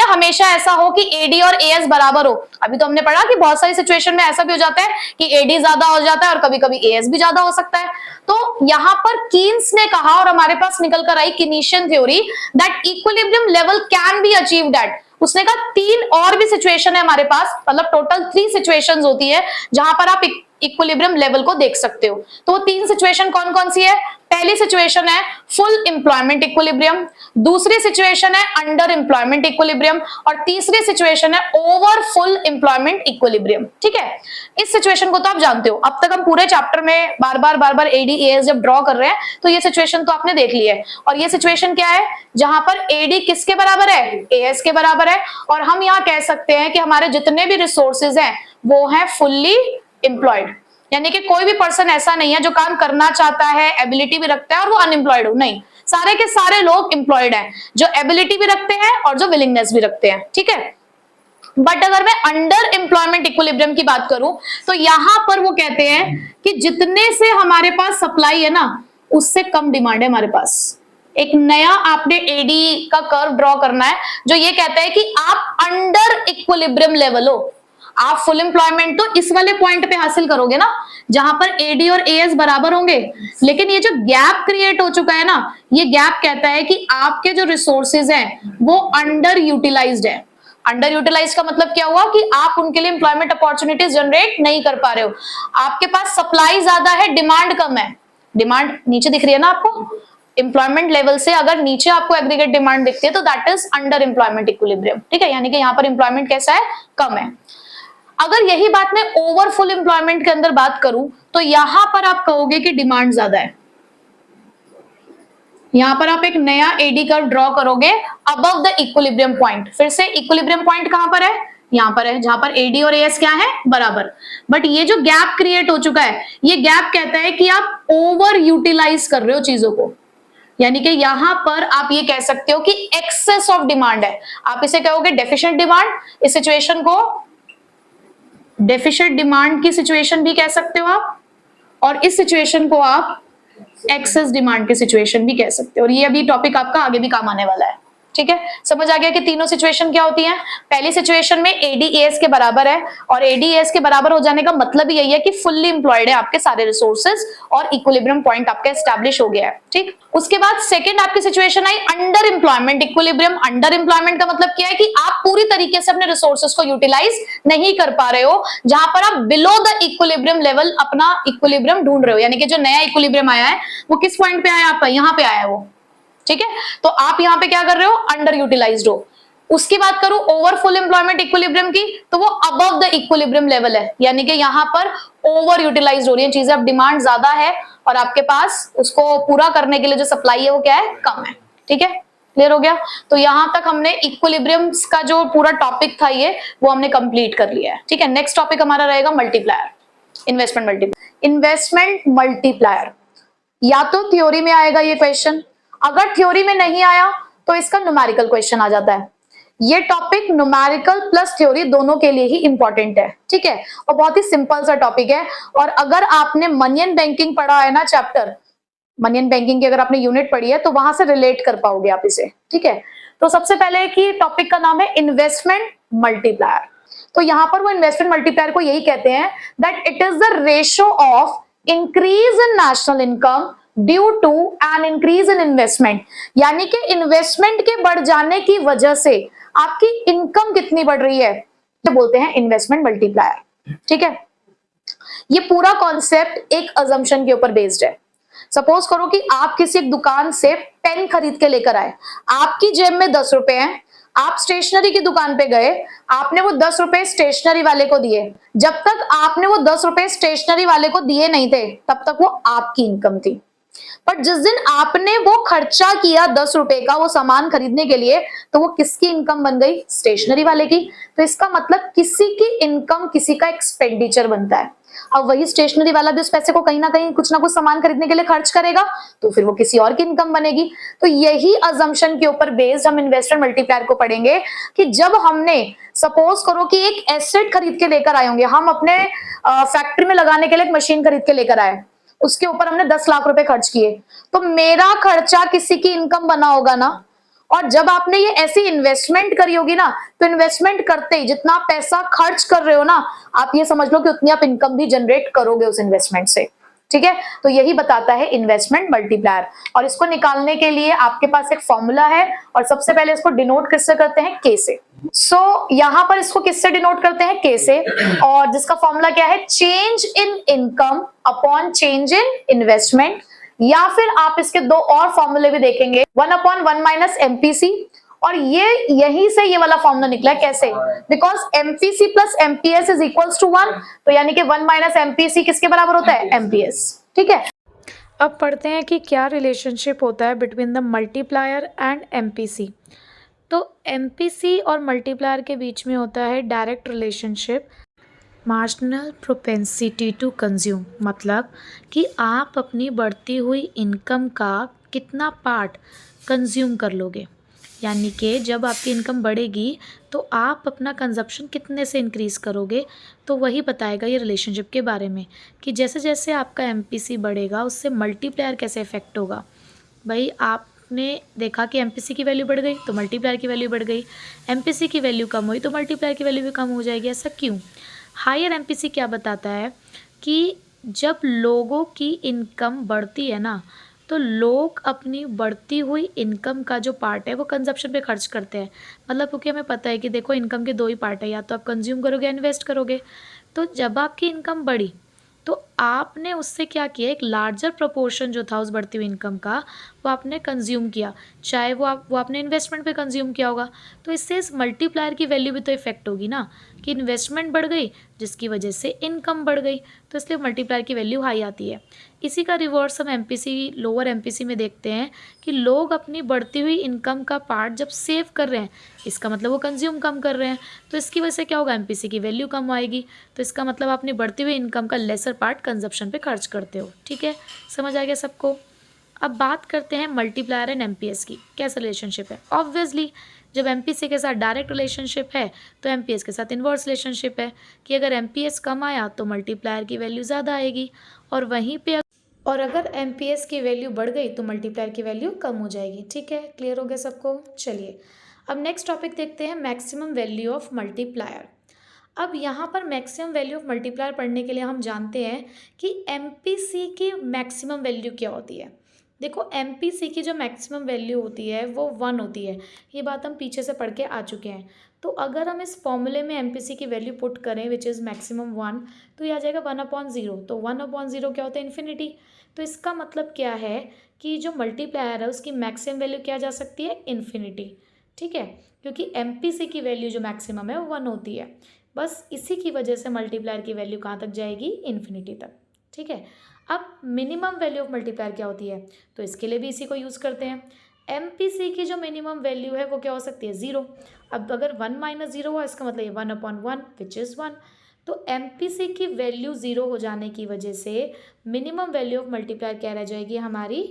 हमेशा ऐसा हो कि एडी और एएस बराबर हो। अभी तो हमने पढ़ा कि बहुत सारी सिचुएशन में ऐसा भी हो जाता है कि एडी ज्यादा हो जाता है और कभी कभी एएस भी ज्यादा हो सकता है। तो यहाँ पर कीन्स ने कहा, और हमारे पास निकल कर आई Keynesian theory, that equilibrium level can be achieved at, उसने कहा 3 और भी सिचुएशन है हमारे पास, मतलब टोटल 3 सिचुएशंस होती है जहां पर आप इक्विलिब्रियम लेवल को देख सकते हो। तो वो 3 सिचुएशन कौन कौन सी है? पहली सिचुएशन है फुल एम्प्लॉयमेंट इक्विलिब्रियम, दूसरी सिचुएशन है अंडर एम्प्लॉयमेंट इक्विलिब्रियम, और तीसरी सिचुएशन है ओवर फुल एम्प्लॉयमेंट इक्विलिब्रियम। ठीक है, इस सिचुएशन को तो आप जानते हो। अब तक हम पूरे चैप्टर में बार बार एडी एएस जब ड्रॉ कर रहे हैं तो ये सिचुएशन तो आपने देख ली है। और ये सिचुएशन क्या है, जहां पर एडी किसके बराबर है, एएस के बराबर है, और हम यहाँ कह सकते हैं कि हमारे जितने भी रिसोर्सेज हैं वो हैं फुल्ली एम्प्लॉयड, यानी कि कोई भी पर्सन ऐसा नहीं है जो काम करना चाहता है, एबिलिटी भी रखता है और वो अनएम्प्लॉयड हो, नहीं, सारे के सारे लोग एम्प्लॉयड हैं, जो एबिलिटी भी रखते हैं और जो विलिंगनेस भी रखते हैं। ठीक है, बट अगर मैं अंडर एम्प्लॉयमेंट इक्विलिब्रियम की बात करूं तो यहां पर वो कहते हैं कि जितने से हमारे पास सप्लाई है ना, उससे कम डिमांड है हमारे पास। एक नया आपने एडी का कर्व ड्रॉ करना है जो ये कहता है कि आप अंडर इक्विलिब्रियम लेवल हो। आप फुल एम्प्लॉयमेंट तो इस वाले पॉइंट पे हासिल करोगे ना जहां पर एडी और एएस बराबर होंगे, लेकिन ये जो गैप क्रिएट हो चुका है ना, ये गैप कहता है कि आपके जो रिसोर्सेज हैं वो अंडर यूटिलाइज्ड है। अंडर यूटिलाइज का मतलब क्या हुआ कि आप उनके लिए एम्प्लॉयमेंट अपॉर्चुनिटीज जनरेट नहीं कर पा रहे हो। आपके पास सप्लाई ज्यादा है, डिमांड कम है। डिमांड नीचे दिख रही है ना आपको, एम्प्लॉयमेंट लेवल से अगर नीचे आपको एग्रीगेट डिमांड दिखती है तो that is under employment equilibrium. ठीक है, यानी कि यहाँ पर एम्प्लॉयमेंट कैसा है, कम है। अगर यही बात मैं ओवर फुल एम्प्लॉयमेंट के अंदर बात करूं तो यहां पर आप कहोगे कि डिमांड ज्यादा है। यहां पर आप एक नया एडी कर्व ड्रॉ करोगे अबव द इक्विलिब्रियम पॉइंट। फिर से इक्विलिब्रियम पॉइंट कहां पर है, यहां पर है, जहां पर एडी और एएस क्या है, बराबर। बट ये जो गैप क्रिएट हो चुका है, ये गैप कहता है कि आप ओवर यूटिलाइज कर रहे हो चीजों को, यानी कि यहां पर आप ये कह सकते हो कि एक्सेस ऑफ डिमांड है। आप इसे कहोगे डेफिशिएंट डिमांड, इस सिचुएशन को डेफिशिएंट डिमांड की सिचुएशन भी कह सकते हो आप, और इस सिचुएशन को आप एक्सेस डिमांड की सिचुएशन भी कह सकते हो। और ये अभी टॉपिक आपका आगे भी काम आने वाला है। ठीक है, समझ आ गया कि तीनों सिचुएशन क्या होती हैं। पहली सिचुएशन में एडी एएस के बराबर है, और एडी एएस के बराबर हो जाने का मतलब ही यही है कि फुल्ली एम्प्लॉयड है आपके सारे रिसोर्सेज और इक्विलिब्रियम पॉइंट आपका एस्टैब्लिश हो गया है। ठीक, उसके बाद सेकंड आपकी सिचुएशन आई under employment equilibrium. Under employment का मतलब क्या है कि आप पूरी तरीके से अपने रिसोर्सेज को यूटिलाइज नहीं कर पा रहे हो, जहां पर आप बिलो द इक्विलिब्रियम लेवल अपना इक्विलिब्रियम ढूंढ रहे हो, यानी कि जो नया इक्विलिब्रियम आया है वो किस पॉइंट पे आया, आपका यहाँ पे आया है वो। ठीक है, तो आप यहां पे क्या कर रहे हो, अंडर यूटिलाइज्ड हो। उसकी बात करूं ओवर फुल एम्प्लॉयमेंट इक्विलिब्रियम की, तो वो अबव द इक्विलिब्रियम लेवल है, यानी कि यहां पर ओवर यूटिलाइज्ड हो रही है चीजें, अब डिमांड ज्यादा है और आपके पास उसको पूरा करने के लिए जो सप्लाई है वो क्या है, कम है। ठीक है, क्लियर हो गया। तो यहां तक हमने इक्विलिब्रियम्स का जो पूरा टॉपिक था ये वो हमने कंप्लीट कर लिया है। ठीक है, नेक्स्ट टॉपिक हमारा रहेगा multiplier, investment multiplier. Investment multiplier या तो थ्योरी में आएगा ये क्वेश्चन, अगर थ्योरी में नहीं आया तो इसका न्यूमेरिकल क्वेश्चन आ जाता है। ये टॉपिक न्यूमेरिकल प्लस थ्योरी दोनों के लिए ही इंपॉर्टेंट है। ठीक है, और बहुत ही सिंपल सा टॉपिक है। और अगर आपने मनी एंड बैंकिंग पढ़ा है ना चैप्टर, मनी एंड बैंकिंग की अगर आपने यूनिट पढ़ी है तो वहां से रिलेट कर पाओगे आप इसे। ठीक है, तो सबसे पहले की टॉपिक का नाम है इन्वेस्टमेंट मल्टीप्लायर। तो यहां पर वो इन्वेस्टमेंट मल्टीप्लायर को यही कहते हैं that it is the ratio of increase in national income due to an increase in investment, यानी कि इन्वेस्टमेंट के बढ़ जाने की वजह से आपकी इनकम कितनी बढ़ रही है, ये बोलते हैं इन्वेस्टमेंट मल्टीप्लायर। ठीक है, ये पूरा कॉन्सेप्ट एक अजम्पशन के ऊपर बेस्ड है। सपोज करो कि आप किसी एक दुकान से पेन खरीद के लेकर आए, आपकी जेब में 10 रुपए हैं, आप स्टेशनरी की दुकान पे गए, आपने वो 10 रुपए स्टेशनरी वाले को दिए। जब तक आपने वो 10 रुपए स्टेशनरी वाले को दिए नहीं थे तब तक वो आपकी इनकम थी। पर जिस दिन आपने वो खर्चा किया 10 रुपए का वो सामान खरीदने के लिए, तो वो किसकी इनकम बन गई? स्टेशनरी वाले की। तो इसका मतलब किसी की इनकम किसी का एक्सपेंडिचर बनता है। अब वही स्टेशनरी वाला भी उस पैसे को कहीं ना कहीं कुछ ना कुछ सामान खरीदने के लिए खर्च करेगा, तो फिर वो किसी और की इनकम बनेगी। तो यही अजम्पशन के ऊपर बेस्ड हम इन्वेस्टमेंट मल्टीप्लायर को पढ़ेंगे कि जब हमने सपोज करो कि एक एसेट खरीद के लेकर आए होंगे, हम अपने फैक्ट्री में लगाने के लिए एक मशीन खरीद के लेकर आए, उसके ऊपर हमने 10 लाख रुपए खर्च किए, तो मेरा खर्चा किसी की इनकम बना होगा ना। और जब आपने ये ऐसी इन्वेस्टमेंट करी होगी ना, तो इन्वेस्टमेंट करते ही जितना पैसा खर्च कर रहे हो ना, आप ये समझ लो कि उतनी आप इनकम भी जनरेट करोगे उस इन्वेस्टमेंट से। ठीक है, तो यही बताता है इन्वेस्टमेंट मल्टीप्लायर। और इसको निकालने के लिए आपके पास एक फॉर्मूला है, और सबसे पहले इसको डिनोट किससे करते हैं? के से। सो यहां पर इसको किससे डिनोट करते हैं? के से। और जिसका फॉर्मूला क्या है? Change in income upon change in investment. या फिर आप इसके दो और फॉर्मूले भी देखेंगे, 1/1 माइनस एमपीसी। और ये यहीं से ये वाला फॉर्मूला निकला है। कैसे? Because MPC plus MPS is equals to 1, तो यानी कि 1 माइनस एमपीसी किसके बराबर होता है? एमपीएस। ठीक है, अब पढ़ते हैं कि क्या रिलेशनशिप होता है between the multiplier and MPC. तो एमपीसी और मल्टीप्लायर के बीच में होता है direct relationship, marginal propensity to consume. मतलब कि आप अपनी बढ़ती हुई इनकम का कितना पार्ट कंज्यूम कर लोगे, यानी कि जब आपकी इनकम बढ़ेगी तो आप अपना कंजप्शन कितने से इंक्रीज़ करोगे। तो वही बताएगा ये रिलेशनशिप के बारे में कि जैसे जैसे आपका एमपीसी बढ़ेगा उससे मल्टीप्लायर कैसे इफेक्ट होगा। भाई आपने देखा कि एमपीसी की वैल्यू बढ़ गई तो मल्टीप्लायर की वैल्यू बढ़ गई, एमपीसी की वैल्यू कम हुई तो मल्टीप्लायर की वैल्यू भी कम हो जाएगी। ऐसा क्यों? हायर एमपीसी क्या बताता है कि जब लोगों की इनकम बढ़ती है ना, तो लोग अपनी बढ़ती हुई इनकम का जो पार्ट है वो कंजप्शन पे खर्च करते हैं। मतलब क्योंकि हमें पता है कि देखो इनकम के दो ही पार्ट है, या तो आप कंज्यूम करोगे या इन्वेस्ट करोगे। तो जब आपकी इनकम बढ़ी तो आपने उससे क्या किया, एक लार्जर प्रोपोर्शन जो था उस बढ़ती हुई इनकम का वो आपने कंज्यूम किया, चाहे वो आपने इन्वेस्टमेंट पे कंज्यूम किया होगा। तो इससे इस मल्टीप्लायर की वैल्यू भी तो इफेक्ट होगी ना, कि इन्वेस्टमेंट बढ़ गई जिसकी वजह से इनकम बढ़ गई, तो इसलिए मल्टीप्लायर की वैल्यू हाई आती है। इसी का रिवर्स हम एमपीसी, लोअर एमपीसी में देखते हैं कि लोग अपनी बढ़ती हुई इनकम का पार्ट जब सेव कर रहे हैं, इसका मतलब वो कंज्यूम कम कर रहे हैं, तो इसकी वजह से क्या होगा? एमपीसी की वैल्यू कम आएगी। तो इसका मतलब अपनी बढ़ती हुई इनकम का लेसर पार्ट कंजप्शन पे खर्च करते हो। ठीक है, समझ आ गया सबको? अब बात करते हैं मल्टीप्लायर एंड एमपीएस की, कैसा रिलेशनशिप है। ऑब्वियसली जब एमपीसी के साथ डायरेक्ट रिलेशनशिप है तो एमपीएस के साथ इन्वर्स रिलेशनशिप है कि अगर एमपीएस कम आया तो मल्टीप्लायर की वैल्यू ज़्यादा आएगी, और वहीं पे और अगर एमपीएस की वैल्यू बढ़ गई तो मल्टीप्लायर की वैल्यू कम हो जाएगी। ठीक है, क्लियर हो गया सबको? चलिए अब नेक्स्ट टॉपिक देखते हैं, मैक्सिमम वैल्यू ऑफ मल्टीप्लायर। अब यहाँ पर मैक्सिमम वैल्यू ऑफ मल्टीप्लायर पढ़ने के लिए हम जानते हैं कि एमपीसी की मैक्सिमम वैल्यू क्या होती है। देखो एमपीसी की जो मैक्सिमम वैल्यू होती है वो 1 होती है, ये बात हम पीछे से पढ़ के आ चुके हैं। तो अगर हम इस फॉर्मूले में एमपीसी की वैल्यू पुट करें विच इज़ मैक्सिमम 1, तो ये आ जाएगा 1/0। तो 1/0 क्या होता है? इन्फिनिटी। तो इसका मतलब क्या है कि जो मल्टीप्लायर है उसकी मैक्सिमम वैल्यू क्या जा सकती है? इन्फिनिटी। ठीक है, क्योंकि एमपीसी की वैल्यू जो मैक्सिमम है वो 1 होती है। बस इसी की वजह से मल्टीप्लायर की वैल्यू कहाँ तक जाएगी? इन्फिनिटी तक। ठीक है, अब मिनिमम वैल्यू ऑफ मल्टीप्लायर क्या होती है? तो इसके लिए भी इसी को यूज़ करते हैं। एमपीसी की जो मिनिमम वैल्यू है वो क्या हो सकती है? 0। अब अगर 1 - 0 हुआ इसका मतलब ये 1/1 विच इज़ 1। तो एमपीसी की वैल्यू 0 हो जाने की वजह से मिनिमम वैल्यू ऑफ मल्टीप्लायर क्या रह जाएगी? हमारी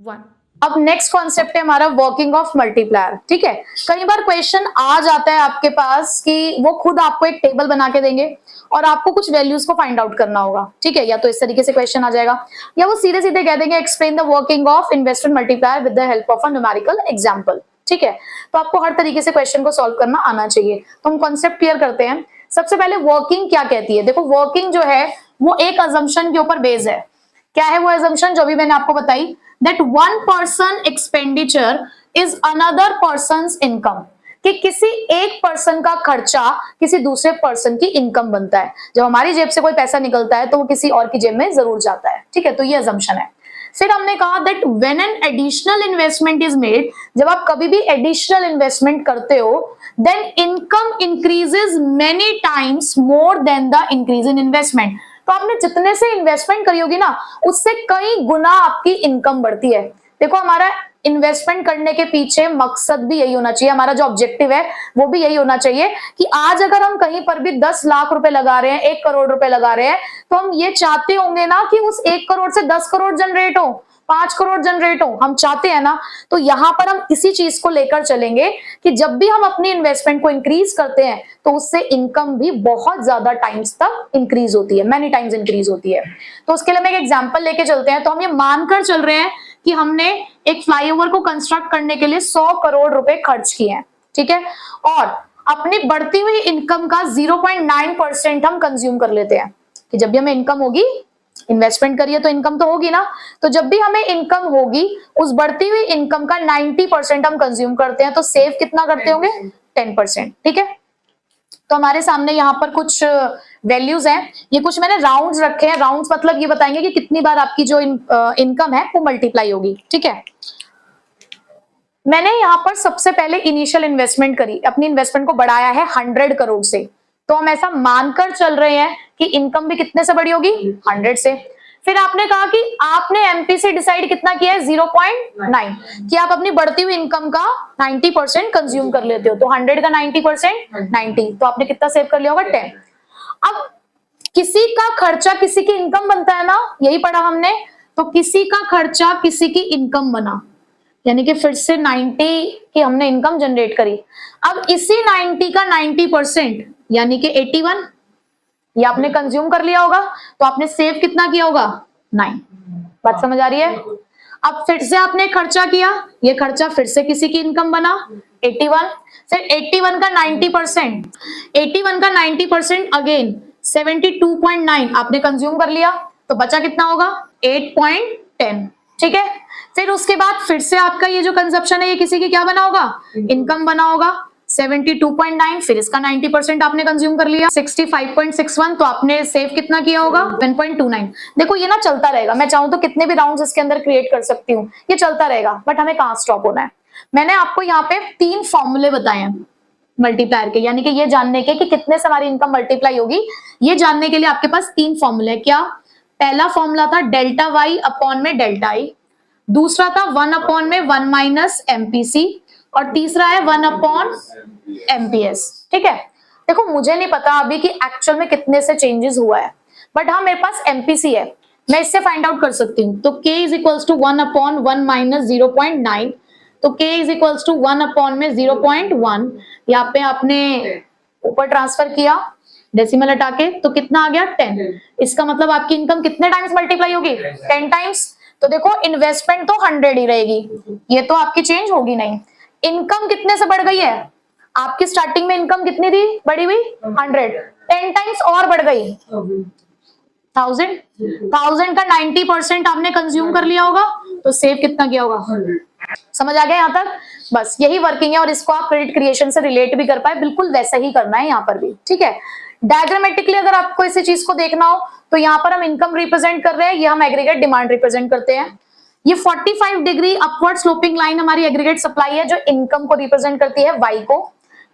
1। अब नेक्स्ट कॉन्सेप्ट है हमारा वर्किंग ऑफ मल्टीप्लायर। ठीक है, कई बार क्वेश्चन आ जाता है आपके पास कि वो खुद आपको एक टेबल बना के देंगे और आपको कुछ वैल्यूज को फाइंड आउट करना होगा। ठीक है, या तो इस तरीके से क्वेश्चन आ जाएगा, या वो सीधे सीधे कह देंगे explain the working of investment multiplier with the help of a numerical example. ठीक है, तो आपको हर तरीके से क्वेश्चन को सॉल्व करना आना चाहिए। तो हम कॉन्सेप्ट क्लियर करते हैं। सबसे पहले वर्किंग क्या कहती है? देखो वर्किंग जो है वो एक अजम्पशन के ऊपर बेस्ड है। क्या है वो अजम्पशन? जो भी मैंने आपको बताई, that one person expenditure is another person's income, कि किसी एक पर्सन का खर्चा किसी दूसरे पर्सन की इनकम बनता है। जब हमारी जेब से कोई पैसा निकलता है तो वो किसी और की जेब में जरूर जाता है। ठीक है, तो ये अजम्पशन है। फिर हमने कहा that when an additional investment is made, जब आप कभी भी एडिशनल इन्वेस्टमेंट करते हो, then income increases many times more than the increase in investment. तो आपने जितने से इन्वेस्टमेंट करी होगी ना, उससे कई गुना आपकी इनकम बढ़ती है। देखो हमारा इन्वेस्टमेंट करने के पीछे मकसद भी यही होना चाहिए, हमारा जो ऑब्जेक्टिव है वो भी यही होना चाहिए कि आज अगर हम कहीं पर भी 10 लाख रुपए लगा रहे हैं, 1 करोड़ रुपए लगा रहे हैं, तो हम ये चाहते होंगे ना कि उस 1 करोड़ से 10 करोड़ जनरेट हो, 5 करोड़ जनरेट हो, हम चाहते हैं ना। तो यहां पर हम इसी चीज को लेकर चलेंगे कि जब भी हम अपनी इन्वेस्टमेंट को इंक्रीज करते हैं तो उससे इनकम भी बहुत ज्यादा टाइम्स तक इंक्रीज होती है, मैनी टाइम्स इंक्रीज होती है। तो उसके लिए हम एक एग्जांपल लेके चलते हैं। तो हम ये मानकर चल रहे हैं कि हमने एक फ्लाईओवर को कंस्ट्रक्ट करने के लिए 100 करोड़ रुपए खर्च किए हैं, ठीक है, और अपनी बढ़ती हुई इनकम का 0.9% हम कंज्यूम कर लेते हैं कि जब भी हमें इनकम होगी, इन्वेस्टमेंट करिए तो इनकम तो होगी ना, तो जब भी हमें इनकम होगी उस बढ़ती हुई इनकम का 90% हम कंज्यूम करते हैं। तो सेव कितना करते होंगे? 10%, ठीक है। तो हमारे सामने यहाँ पर कुछ वैल्यूज हैं, ये कुछ मैंने राउंड्स रखे हैं। राउंड्स मतलब ये बताएंगे कि कितनी बार आपकी जो इनकम है वो मल्टीप्लाई होगी, ठीक है। मैंने यहाँ पर सबसे पहले इनिशियल इन्वेस्टमेंट करी, अपनी इन्वेस्टमेंट को बढ़ाया है 100 करोड़ से। तो हम ऐसा मानकर चल रहे हैं कि इनकम भी कितने से बढ़ी होगी? 100 से। फिर आपने कहा कि आपने एमपी से डिसाइड कितना किया है? 0.9, कि आप अपनी बढ़ती हुई इनकम का 90% कंज्यूम कर लेते हो। तो 100 का 90% 90, तो आपने कितना सेव कर लिया होगा? 10। अब किसी का खर्चा किसी की इनकम बनता है ना, यही पढ़ा हमने। तो किसी का खर्चा किसी की इनकम बना, यानी कि फिर से 90 की हमने इनकम जनरेट करी। अब इसी 90 का 90% यानी कि 81 ये आपने कंज्यूम कर लिया होगा, तो आपने सेव कितना किया होगा? 9। बात समझ आ रही है? अब फिर से आपने खर्चा किया, ये खर्चा फिर से किसी की इनकम बना 81, फिर 81 का 90%, 81 का 90% अगेन 72.9 आपने कंज्यूम कर लिया, तो बचा कितना होगा? 8.10, ठीक है। फिर उसके बाद फिर से आपका ये जो कंजप्शन है ये किसी की क्या बना होगा? इनकम बना होगा 72.9, फिर इसका 90% आपने कंज्यूम कर लिया 65.61, तो आपने सेव कितना किया होगा? 1.29। देखो ये ना चलता रहेगा, मैं चाहूं तो कितने भी राउंड्स इसके अंदर क्रिएट कर सकती हूँ, ये चलता रहेगा, बट हमें कहाँ स्टॉप होना है। मैंने आपको यहाँ पे 3 फॉर्मूले बताए हैं मल्टीप्लायर के, यानी कि ये जानने के कि कितने से हमारी इनकम मल्टीप्लाई होगी, ये जानने के लिए आपके पास 3 फॉर्मूले है। क्या? पहला फॉर्मूला था डेल्टा वाई अपॉन में डेल्टा आई, दूसरा था 1 अपॉन में 1 माइनस एमपीसी, और तीसरा है 1 अपॉन एमपीएस, ठीक है। देखो मुझे नहीं पता अभी कि एक्चुअल में कितने से चेंजेस हुआ है, बट हाँ मेरे पास एमपीसी है, मैं इससे फाइंड आउट कर सकती हूँ। तो k is equals to 1 upon 1 minus 0.9, तो k is equals to 1 upon में 0.1, यहाँ पे आपने ऊपर ट्रांसफर किया डेसिमल हटा के, तो कितना आ गया? 10। इसका मतलब आपकी इनकम कितने टाइम्स मल्टीप्लाई होगी? 10 टाइम्स। तो देखो इन्वेस्टमेंट तो 100 ही रहेगी, ये तो आपकी चेंज होगी नहीं। इनकम कितने से बढ़ गई है? आपकी स्टार्टिंग में इनकम कितनी थी? बढ़ी हुई 100, 10 टाइम्स और बढ़ गई 1000। 1000 का 90% आपने कंज्यूम कर लिया होगा, तो सेव कितना किया होगा? 100। समझ आ गया यहाँ तक? बस यही वर्किंग है, और इसको आप क्रेडिट क्रिएशन से रिलेट भी कर पाए, बिल्कुल वैसा ही करना है यहाँ पर भी, ठीक है। डायग्रामेटिकली अगर आपको इसी चीज को देखना हो तो यहाँ पर हम इनकम रिप्रेजेंट कर रहे हैं, ये हम एग्रीगेट डिमांड रिप्रेजेंट करते हैं। ये 45 डिग्री अपवर्ड स्लोपिंग लाइन हमारी एग्रीगेट सप्लाई है जो इनकम को रिप्रेजेंट करती है y को।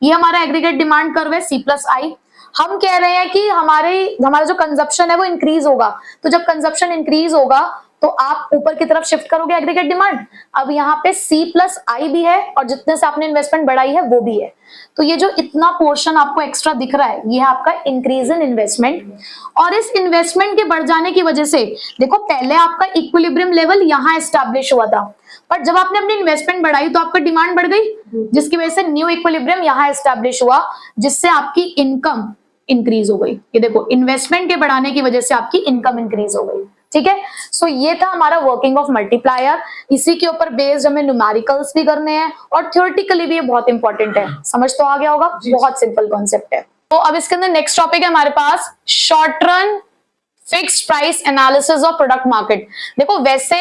ये हमारा एग्रीगेट डिमांड कर्व है C+I। हम कह रहे हैं कि हमारा जो कंजप्शन है वो इंक्रीज होगा, तो जब कंजप्शन इंक्रीज होगा तो आप ऊपर की तरफ शिफ्ट करोगे एग्रीगेट डिमांड। अब यहाँ पे C+I भी है और जितने से आपने इन्वेस्टमेंट बढ़ाई है वो भी है, तो ये जो इतना पोर्शन आपको एक्स्ट्रा दिख रहा है ये है आपका इंक्रीज इन इन्वेस्टमेंट। और इस इन्वेस्टमेंट के बढ़ जाने की वजह से देखो पहले आपका इक्विलिब्रियम लेवल यहाँ एस्टैब्लिश हुआ था, पर जब आपने अपनी इन्वेस्टमेंट बढ़ाई तो आपका डिमांड बढ़ गई, जिसकी वजह से न्यू इक्विलिब्रियम यहाँ एस्टैब्लिश हुआ, जिससे आपकी इनकम इंक्रीज हो गई। ये देखो इन्वेस्टमेंट के बढ़ाने की वजह से आपकी इनकम इंक्रीज हो गई, ठीक है। सो ये था हमारा वर्किंग ऑफ मल्टीप्लायर। इसी के ऊपर बेस्ड हमें न्यूमेरिकल्स भी करने हैं और थ्योरेटिकली भी ये बहुत इंपॉर्टेंट है। समझ तो आ गया होगा, बहुत सिंपल कॉन्सेप्ट है। तो अब इसके अंदर नेक्स्ट टॉपिक है हमारे पास short run fixed price analysis of product market. देखो वैसे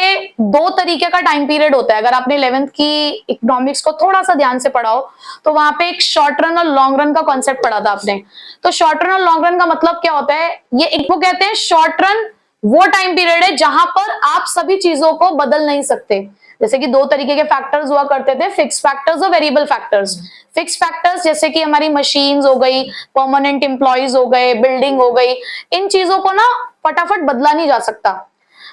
2 तरीके का टाइम पीरियड होता है, अगर आपने 11th की इकोनॉमिक्स को थोड़ा सा ध्यान से पढ़ा हो तो वहां पे एक शॉर्ट रन और लॉन्ग रन का कॉन्सेप्ट पढ़ा था आपने। तो शॉर्ट रन और लॉन्ग रन का मतलब क्या होता है, ये एक वो कहते हैं शॉर्ट रन वो टाइम पीरियड है जहां पर आप सभी चीजों को बदल नहीं सकते। जैसे कि दो तरीके के फैक्टर्स हुआ करते थे, फिक्स फैक्टर्स और वेरिएबल फैक्टर्स। फिक्स फैक्टर्स जैसे कि हमारी मशीन्स हो गई, परमानेंट एम्प्लॉयज हो गए, बिल्डिंग हो गई, इन चीजों को ना फटाफट बदला नहीं जा सकता।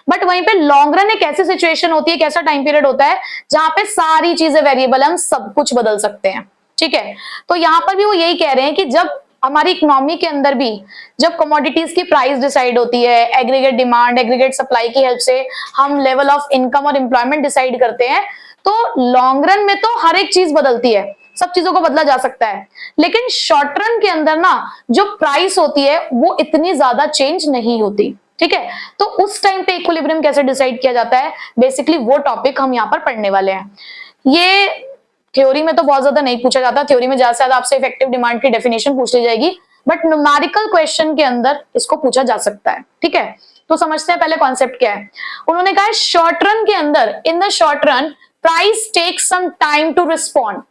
बट वहीं पे लॉन्ग रन एक ऐसी सिचुएशन होती है, एक ऐसा टाइम पीरियड होता है जहां पे सारी चीजें वेरिएबल, हम सब कुछ बदल सकते हैं। ठीक है, तो यहां पर भी वो यही कह रहे हैं कि जब हमारी इकोनॉमी के अंदर भी जब कमोडिटीज की प्राइस डिसाइड होती है, एग्रीगेट डिमांड, एग्रीगेट सप्लाई की हेल्प से हम लेवल ऑफ इनकम और एम्प्लॉयमेंट डिसाइड करते हैं, तो लॉन्ग रन में तो हर एक चीज बदलती है, सब चीजों को बदला जा सकता है। लेकिन शॉर्ट रन के अंदर ना जो प्राइस होती है वो इतनी ज्यादा चेंज नहीं होती। ठीक है, तो उस टाइम पे इक्विलिब्रियम कैसे डिसाइड किया जाता है, बेसिकली वो टॉपिक हम यहाँ पर पढ़ने वाले हैं। ये थ्योरी में तो बहुत ज्यादा नहीं पूछा जाता, थ्योरी में ज्यादा से ज्यादा आपसे इफेक्टिव डिमांड की डेफिनेशन पूछ ली जाएगी, बट न्यूमेरिकल क्वेश्चन के अंदर इसको पूछा जा सकता है। ठीक है, तो समझते हैं पहले कॉन्सेप्ट क्या है। उन्होंने कहा है शॉर्ट रन के अंदर, in the short run price takes some time to respond.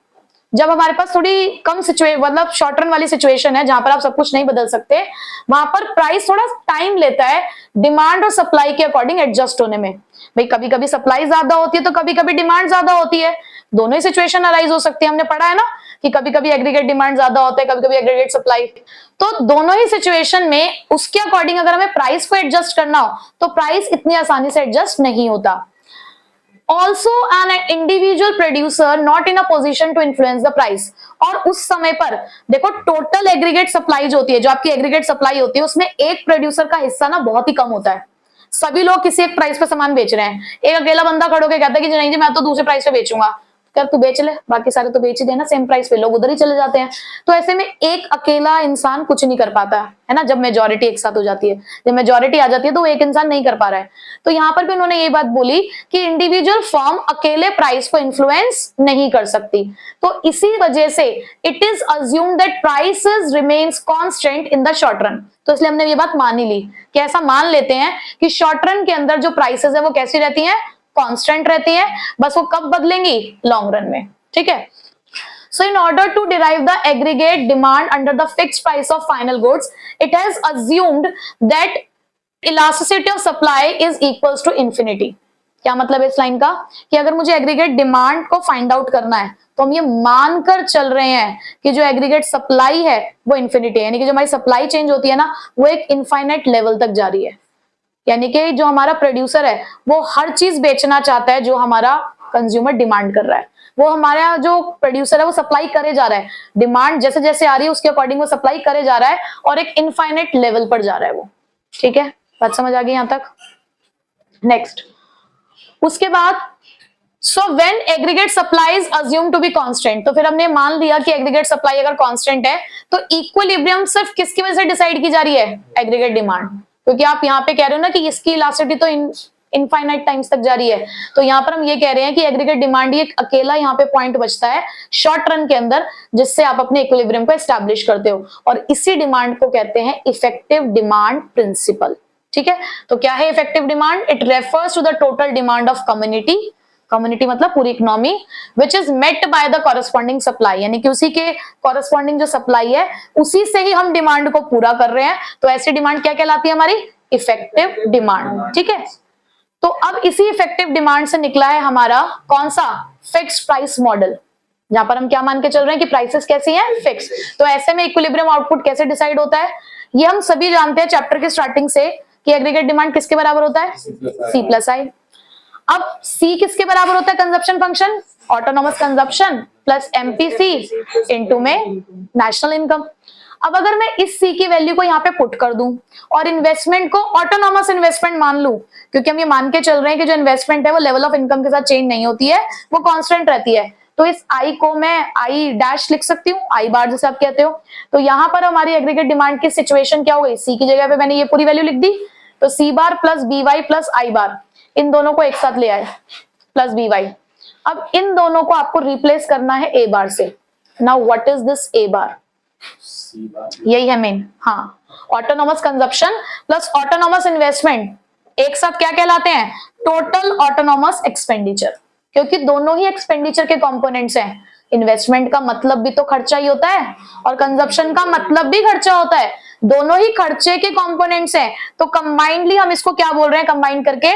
जब हमारे पास थोड़ी कम सिचुएशन, मतलब शॉर्ट रन वाली सिचुएशन है जहां पर आप सब कुछ नहीं बदल सकते, वहां पर प्राइस थोड़ा टाइम लेता है डिमांड और सप्लाई के अकॉर्डिंग एडजस्ट होने में। भाई कभी कभी सप्लाई ज्यादा होती है तो कभी कभी डिमांड ज्यादा होती है, दोनों ही सिचुएशन अराइज हो सकती है। हमने पढ़ा है ना कि कभी कभी एग्रीगेट डिमांड ज्यादा होता है, कभी कभी एग्रीगेट सप्लाई। तो दोनों ही सिचुएशन में उसके अकॉर्डिंग अगर हमें प्राइस को एडजस्ट करना हो तो प्राइस इतनी आसानी से एडजस्ट नहीं होता। Also an individual producer not in a position to influence the price। और उस समय पर देखो टोटल एग्रीगेट सप्लाई जो होती है, जो आपकी एग्रीगेट सप्लाई होती है, उसमें एक प्रोड्यूसर का हिस्सा ना बहुत ही कम होता है। सभी लोग किसी एक प्राइस पे सामान बेच रहे हैं, एक अकेला बंदा खड़ो के कहता है कि नहीं जी मैं तो दूसरे प्राइस पे बेचूंगा, कर तू बेच ले, बाकी सारे तो बेच ही देना सेम प्राइस पे, लोग उधर ही चले जाते हैं। तो ऐसे में एक अकेला इंसान कुछ नहीं कर पाता है ना, जब मेजॉरिटी एक साथ हो जाती है, जब मेजॉरिटी आ जाती है तो वो एक इंसान नहीं कर पा रहा है। तो यहाँ पर भी उन्होंने ये बात बोली कि इंडिविजुअल फर्म अकेले प्राइस को इन्फ्लुएंस नहीं कर सकती, तो इसी वजह से it is assumed that prices remains constant in the short run. तो इसलिए हमने ये बात मान ही ली कि ऐसा मान लेते हैं कि शॉर्ट रन के अंदर जो प्राइसेस है वो कैसी रहती हैं, कांस्टेंट रहती है, बस वो कब बदलेंगी, लॉन्ग रन में। ठीक है, so in order to derive the aggregate demand under the fixed price of final goods, it has assumed that elasticity of supply is equals to infinity। क्या मतलब है इस लाइन का, कि अगर मुझे एग्रीगेट डिमांड को फाइंड आउट करना है तो हम ये मानकर चल रहे हैं कि जो एग्रीगेट सप्लाई है वो इन्फिनिटी है, यानी कि जो हमारी सप्लाई चेंज होती है ना वो एक इनफाइनाइट लेवल तक जा रही है। यानी कि जो हमारा प्रोड्यूसर है वो हर चीज बेचना चाहता है जो हमारा कंज्यूमर डिमांड कर रहा है, वो हमारा जो प्रोड्यूसर है वो सप्लाई करे जा रहा है, डिमांड जैसे जैसे आ रही है उसके अकॉर्डिंग वो सप्लाई करे जा रहा है और एक इनफाइनाइट लेवल पर जा रहा है वो। ठीक है, बात समझ आ गई यहां तक। नेक्स्ट, उसके बाद so when aggregate supply is assumed to be constant, तो फिर हमने मान लिया कि एग्रीगेट सप्लाई अगर कांस्टेंट है तो इक्विलिब्रियम सिर्फ किसकी वजह से डिसाइड की जा रही है, एग्रीगेट डिमांड, क्योंकि आप यहाँ पे कह रहे हो ना कि इसकी इलास्टिसिटी तो इनफाइनाइट टाइम्स तक जा रही है, तो यहाँ पर हम ये कह रहे हैं कि एग्रीगेट डिमांड ही एक अकेला यहाँ पे पॉइंट बचता है शॉर्ट रन के अंदर जिससे आप अपने इक्विलिब्रियम को एस्टैब्लिश करते हो, और इसी डिमांड को कहते हैं इफेक्टिव डिमांड प्रिंसिपल। ठीक है, तो क्या है effective demand, it refers to the total demand of community, community मतलब पूरी economy, which is met by the corresponding supply, यानी कि उसी के कॉरेस्पॉन्डिंग जो सप्लाई है उसी से ही हम डिमांड को पूरा कर रहे हैं, तो ऐसी डिमांड क्या कहलाती है हमारी, इफेक्टिव डिमांड। ठीक है, तो अब इसी इफेक्टिव डिमांड से निकला है हमारा कौन सा, फिक्स्ड प्राइस मॉडल, जहां पर हम क्या मान के चल रहे हैं कि प्राइसेस कैसी हैं, फिक्स। तो ऐसे में इक्विलिब्रियम आउटपुट कैसे डिसाइड होता है, ये हम सभी जानते हैं चैप्टर के स्टार्टिंग से कि एग्रीगेट डिमांड किसके बराबर होता है, C प्लस आई। अब C किसके बराबर होता है, consumption function, autonomous consumption plus MPC into में नेशनल इनकम। अब अगर मैं इस C की वैल्यू को यहाँ पे पुट कर दूं और इन्वेस्टमेंट को ऑटोनॉमस इन्वेस्टमेंट मान लूं, क्योंकि हम ये मान के चल रहे हैं कि जो इन्वेस्टमेंट है वो लेवल ऑफ इनकम के साथ चेंज नहीं होती है, वो कांस्टेंट रहती है, तो इस I को मैं I डैश लिख सकती हूँ, I बार जैसे आप कहते हो। तो यहाँ पर हमारी एग्रीगेट डिमांड की सिचुएशन क्या हो गई, C की जगह पे मैंने ये पूरी वैल्यू लिख दी, तो C bar plus BY plus I बार, इन दोनों को एक साथ ले आए प्लस BY। अब इन दोनों को आपको रिप्लेस करना है A बार से। Now what is this A बार, यही है मेन, हाँ, autonomous consumption plus autonomous investment एक साथ क्या कहलाते हैं, टोटल ऑटोनॉमस एक्सपेंडिचर, क्योंकि दोनों ही एक्सपेंडिचर के कंपोनेंट्स हैं। इन्वेस्टमेंट का मतलब भी तो खर्चा ही होता है और कंजप्शन का मतलब भी खर्चा होता है। दोनों ही खर्चे के कंपोनेंट्स हैं, तो कंबाइंडली हम इसको क्या बोल रहे हैं, कंबाइन करके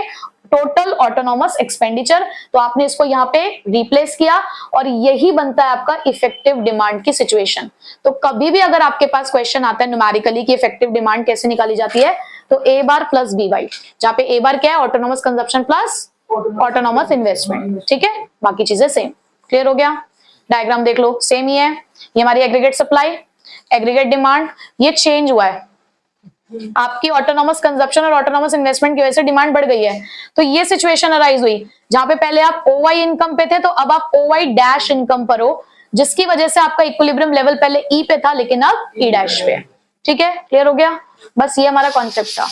टोटल ऑटोनॉमस एक्सपेंडिचर। तो आपने इसको यहाँ पे रिप्लेस किया और यही बनता है आपका इफेक्टिव डिमांड की सिचुएशन। तो कभी भी अगर आपके पास क्वेश्चन आता है न्यूमेरिकली कि इफेक्टिव डिमांड कैसे निकाली जाती है, तो ए बार प्लस बी वाई, जहां पे ए बार क्या है, autonomous consumption plus autonomous investment, ठीक है, बाकी चीजें सेम। क्लियर हो गया? डायग्राम देख लो, सेम ही है। ये हमारी एग्रीगेट सप्लाई, एग्रीगेट डिमांड, ये चेंज हुआ है, आपकी ऑटोनॉमस कंजप्शन और ऑटोनॉमस इन्वेस्टमेंट की वजह से डिमांड बढ़ गई है। तो ये सिचुएशन अराइज हुई जहां पे पहले आप ओवाई इनकम पे थे, तो अब आप ओवाई डैश इनकम पर हो, जिसकी वजह से आपका इक्विलिब्रियम लेवल पहले ई पे था लेकिन अब ई डैश पे है। ठीक है, क्लियर हो गया? बस ये हमारा कॉन्सेप्ट था।